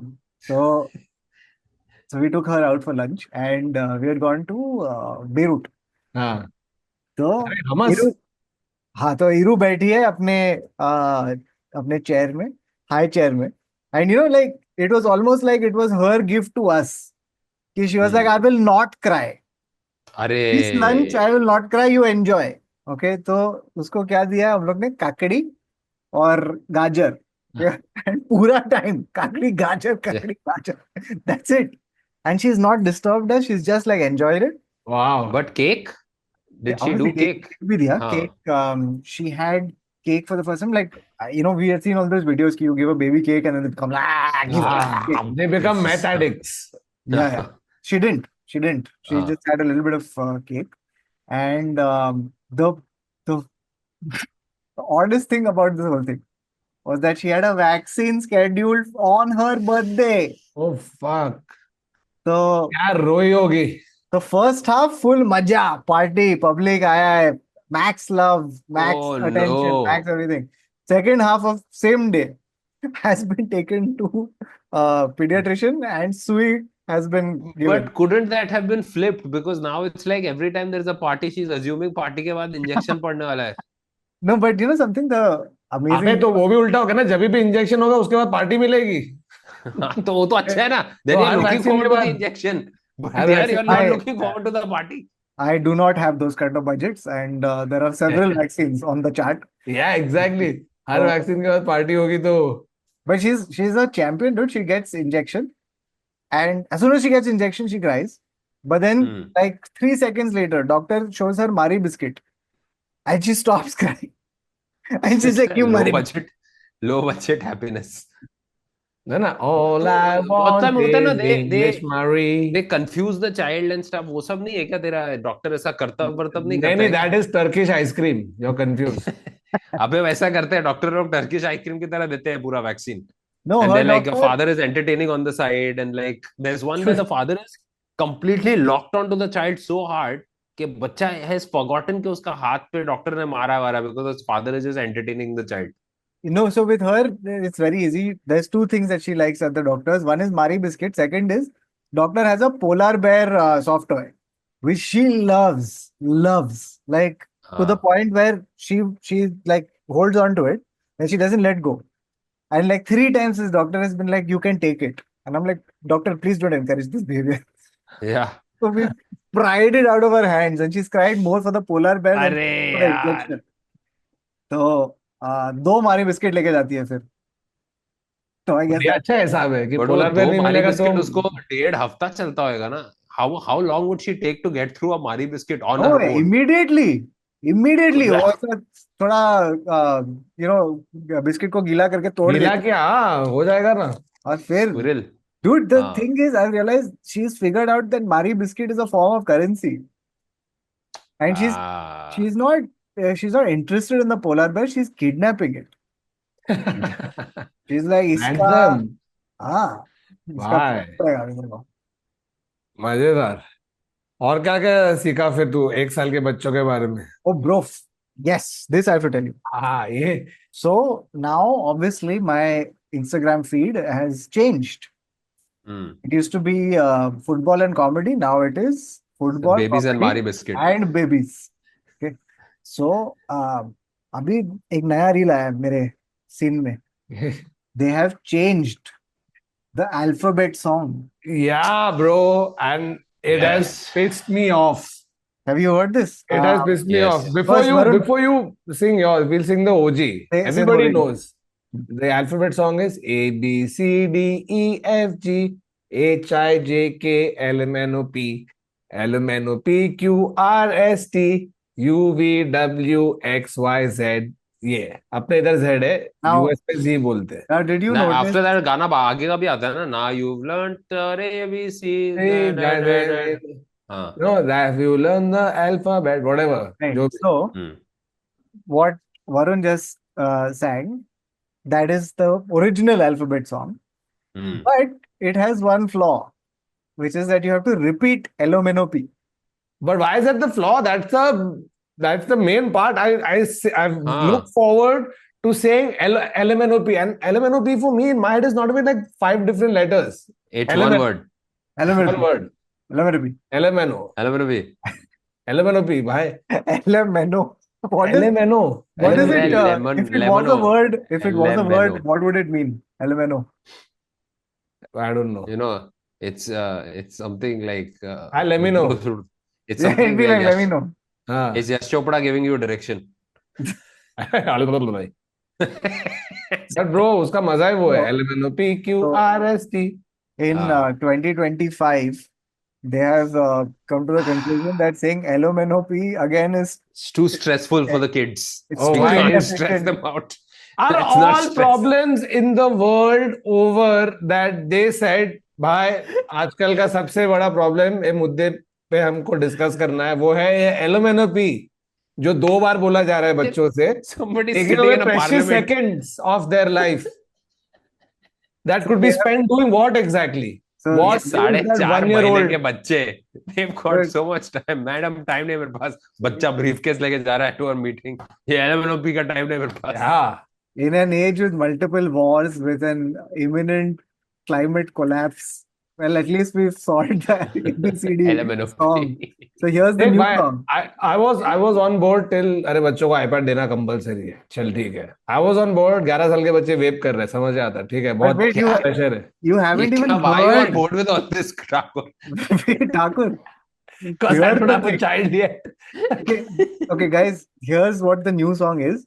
So we took her out for lunch, and we had gone to Beirut. हाँ, तो अरे हमस. तो इरू बैठी है अपने chair में, हाई चेयर में. And like it was almost like it was her gift to us, कि she was like, I will not cry अरे this lunch, I will not cry, you enjoy. Okay, तो उसको क्या दिया हम लोग ने, काकड़ी और गाजर. एंड पूरा टाइम काकड़ी गाजर, that's it. and she's not disturbed us. She's just like enjoyed it. Wow. But cake? Did she Obviously, do cake? भी दिया हाँ. cake. She had cake for the first time. Like we have seen all those videos. You give a baby cake and then they become give cake. They become meth addicts. Yeah. She didn't. She just had a little bit of cake, and the oddest thing about this whole thing was that she had a vaccine scheduled on her birthday. Oh fuck. So क्या रोई होगी? the first half full maja, party, public आया है, max love, max Oh, attention, no. max everything. Second half of same day has been taken to pediatrician and Sui has been given. But couldn't that have been flipped? Because now it's like every time there's a party, she's assuming party के बाद injection पड़ने वाला है. No, but you know something, the अबे amazing. तो वो भी उल्टा होगा ना, जब भी इंजेक्शन होगा उसके बाद पार्टी मिलेगी. हाँ, तो वो तो अच्छा है ना. Then तो you're her looking vaccine forward के to the बाद- injection. But her there vaccine- you're not I- looking forward to the party. I do not have those kind of budgets, and there are several vaccines on the chart. Yeah, exactly. हर तो- vaccine के बाद party होगी तो But she's a champion, dude. She gets injection, and as soon as she gets injection, she cries. But then, like 3 seconds later, doctor shows her Mari biscuit, and she stops crying. And she's like, "You Mari." Low budget happiness. है ना, all I बहुत want time होता है ना, is they English Marie. they confuse the child and stuff. वो सब नहीं है क्या तेरा डॉक्टर ऐसा करता वर्तब नहीं नहीं करता नहीं, है that is Turkish ice cream. You're confused. अबे वैसा करते हैं डॉक्टर लोग टर्किश आइसक्रीम की तरह देते हैं पूरा vaccine No, and her then like a doctor. father is entertaining on the side and like there's one where the father is completely locked onto the child so hard कि बच्चा has forgotten कि उसका हाथ पे doctor ने मारा वारा because his father is just entertaining the child. So with her, it's very easy. There's two things that she likes at the doctor's. One is Mari biscuit. Second is doctor has a polar bear soft toy, which she loves, like to the point where she like holds on to it and she doesn't let go. And like 3 times this doctor has been like, "You can take it," and I'm like, "Doctor, please don't encourage this behavior." Yeah. So we pried it out of her hands, and she's cried more for the polar bear than अरे for the यार injection. तो 2 मारी biscuit लेके जाती है फिर. तो I guess ये अच्छा हिसाब है कि but वो पोलर बेयर दो नहीं मारी मिलेगा बिस्किट तो उसको 1.5 हफ्ता चलता होगा ना how long would she take to get through a Mari biscuit on oh, her own? immediately Wow. वो ऐसा थोड़ा बिस्किट को गीला करके तोड़ गीला देती क्या, हाँ, हो जाएगा ना. और फिर Squirrel. dude, the हाँ. thing is I realized she's figured out that Mari biscuit is a form of currency and Ah. she's not interested in the polar bear, she's kidnapping it. She's like इसका Handsome. हाँ इसका Why? पड़ेगा मेरे को. मजेदार. और क्या क्या सीखा फिर तू 1 साल के बच्चों के बारे में? Oh bro, yes, this I have to tell you. हाँ, ये So now obviously my Instagram feed has changed. It used to be football and comedy. Now it is football, Babies and comedy, Mari biscuit. and babies. Okay. So अभी एक नया reel आया है मेरे scene में. They have changed the alphabet song. yeah, bro, and it has Yes. pissed me off. Have you heard this? It has pissed me yes. off. Before First, Varun- you sing yours, we'll sing the OG. Say the Everybody original. knows. The alphabet song is A B C D E F G H I J K L M N O P Q R S T U V W X Y Z. ये अपने इधर Z है, Now- US में Z बोलते हैं. Now, did you ना notice? After that गाना आगे का भी आता है ना now you've learned the ABC. हाँ. No, that you learn the alphabet, whatever. Right. जो So what Varun just sang, that is the original alphabet song, but it has one flaw, which is that you have to repeat LMNOP. But why is that the flaw? That's the main part. I look forward to saying LMNOP, and LMNOP for me in my head is not even like 5 different letters. It's LMNOP. one word. One LMNOP. word. LMNOP. LMNO. LMNOP. LMNOP, bhai. LMNO. What is LMNO. what is it? Lemon- If it was a lemon-o. word, Lemon-o. what would it mean? LMNO. I don't know. You know, it's something like Let me know. It's It'd something be like, let me Yash, know. हाँ. it's Yash Chopra giving you direction. But bro, उसका मजा ही वो है. LMNO P Q R S T in Ah. 2025, they have come to the conclusion that saying LMNOP again is It's too stressful for the kids. it's Oh, too We why can't is stress inefficient. them out. are Let's not all stress. problems in the world over that they said भाई आजकल का सबसे बड़ा problem ये मुद्दे पे हमको discuss करना है वो है ये एलोमेनोपी जो 2 बार बोला जा रहा है बच्चों से Somebody taking sitting away in a precious parliament. seconds of their life that could be Yeah. spent doing what exactly? So ये What is साढ़े that चार 1 year महीने old? के बच्चे they've got But- so much time. Madam time नहीं मेरे पास बच्चा briefcase लेके जा रहा है टू मीटिंग ये LMNOP का टाइम नहीं मेरे पास Yeah. in an age with multiple wars, with an imminent climate collapse, well, at least we've solved the ABCD song. LMNOP. So here's the देख new भाई song. I was on board till अरे बच्चों को iPad देना compulsory है चल ठीक है I was on board 11 साल के बच्चे वेप कर रहे हैं समझ आता है ठीक है बहुत wait, you- प्रेशर है You haven't ये even क्या why you on heard. board with all this crap? Wait, Thakur. because I Here's don't the have a thing. child yet Okay, okay, guys, here's what the new song is.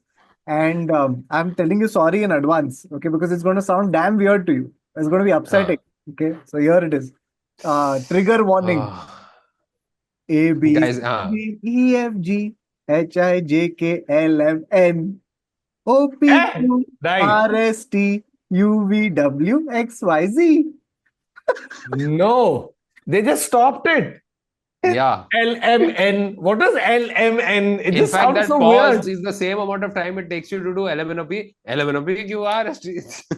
And I'm telling you sorry in advance, okay, because it's going to sound damn weird to you. It's going to be upsetting. Okay, so here it is. Trigger warning. Ah. A, B, Guys, C, D, E, F, G, H, I, J, K, L, M, N, O, P, Q, right R, S, T, U, V, W, X, Y, Z. no they just stopped it yeah. LMN what is LMN it In just fact, sounds that so pause weird is the same amount of time it takes you to do LMNOP. LMNOP QR.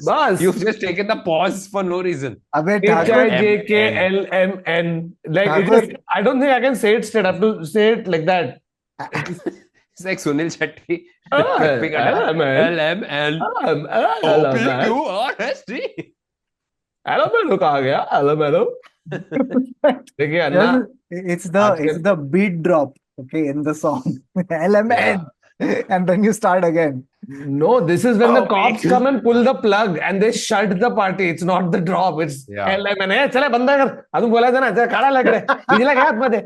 बस You've just taken the pause for no reason. Abhay H I Thakur, J K L M N like it Thakur. just I don't think I can say it straight I have to say it like that It's like Sunil Shetty. Ah, Pick a LMN. LMN. LMN OPQRST. LMN कहा गया LMN देखिए अन्ना it's आजकल- the beat drop, okay, in the song. LMN. And then you start again. No, this is when the Oh, cops wait. come and pull the plug and they shut the party. It's not the drop. It's Yeah. LMN. चले बंदा कर अजून बोलायचं ना चल काढा लग रहे डीजे ला आतमध्ये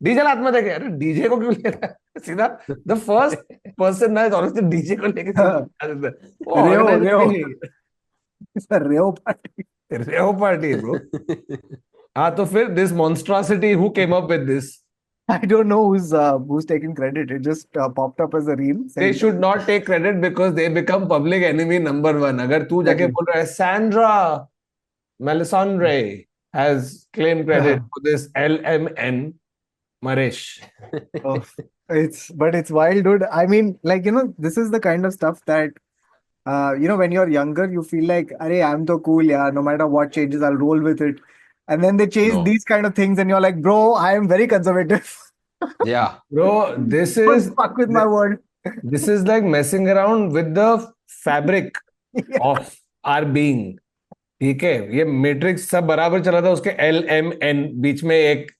डीजे ला आतमध्ये अरे डीजे को क्यों ले रहा है सीधा the first person ना honestly डीजे को लेके वो रेव, organize रेव। भी नहीं It's a rave party. Rave party bro हाँ तो फिर this monstrosity who came up with this I don't know who's taking credit. It just popped up as a reel. they saying- should not take credit because they become public enemy number 1 अगर तू जाके Exactly. बोल रहा है Sandra Melisandre has claimed credit for this LMN Maresh Oh, but it's wild, dude. I mean, like, this is the kind of stuff that, when you're younger, you feel like, Arey, I'm so cool, yeah, no matter what changes, I'll roll with it. And then they change No. these kind of things, and you're like, bro, I am very conservative. Yeah. bro this Don't is fuck with my word. this is like messing around with the fabric Yeah. of our being ठीक है ये matrix सब बराबर चला था उसके LMN बीच में एक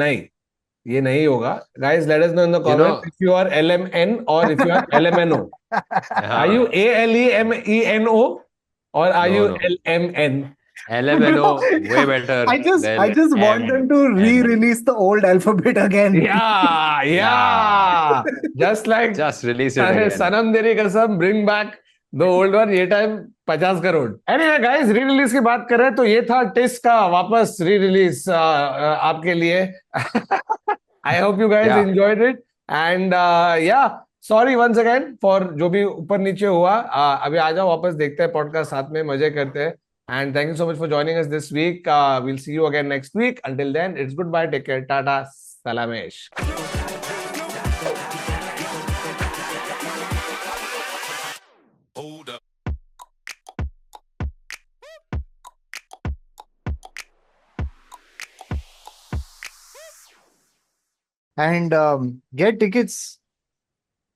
नहीं ये नहीं होगा guys let us know in the You know- comments if you are LMN or if you are LMNO are you ALEMENO or are No, you no. LMN LMNO way better. I just than want them to re-release the old alphabet again. yeah just like Just release it अरे again. सनम तेरी कसम bring back the old one ये time 50 crore anyway guys re release की बात कर रहे हैं तो ये था टिस का वापस री रिलीज आपके लिए I hope you guys Yeah. enjoyed it and yeah sorry once again for जो भी ऊपर नीचे हुआ अभी आ जाओ वापस देखते हैं पॉडकास्ट साथ में मजे करते हैं and thank you so much for joining us this week we'll see you again next week until then it's goodbye take care tata salamesh Hold up. And get tickets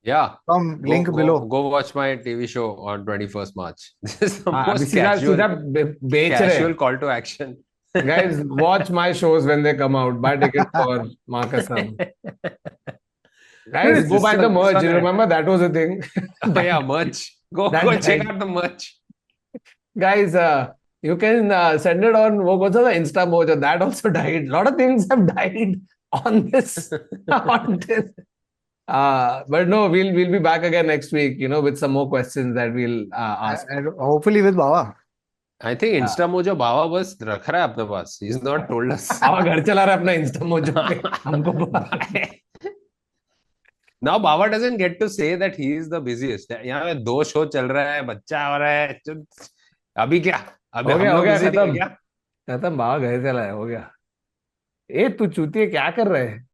Yeah. from link Go, below. Go watch my TV show on 21st March. This is the अभी most सीधा casual, सीधा बेच रहे casual call to action. guys watch my shows when they come out buy tickets for Marcus Sam. Guys go buy the merch you remember that was a thing Oh, yeah, merch. Go check out the merch. guys you can send it on वो कौन सा था Insta Mojo that also died lot of things have died on this on this but no we'll be back again next week with some more questions that we'll ask And hopefully with Baba. I think Insta Mojo बावा बस रख रहा है अपने पास. He's not told us. बाबा घर चला रहा है अपना इंस्टा मोजो पे हमको Now Bawa doesn't get to say that he is the busiest. यहाँ पे 2 शो चल रहा है, बच्चा हो रहा है. अभी क्या? अभी हो हम गया लोग busy नहीं है खत्म क्या? खत्म बाबा घर चला है हो गया ए तू चूतिए क्या कर रहे है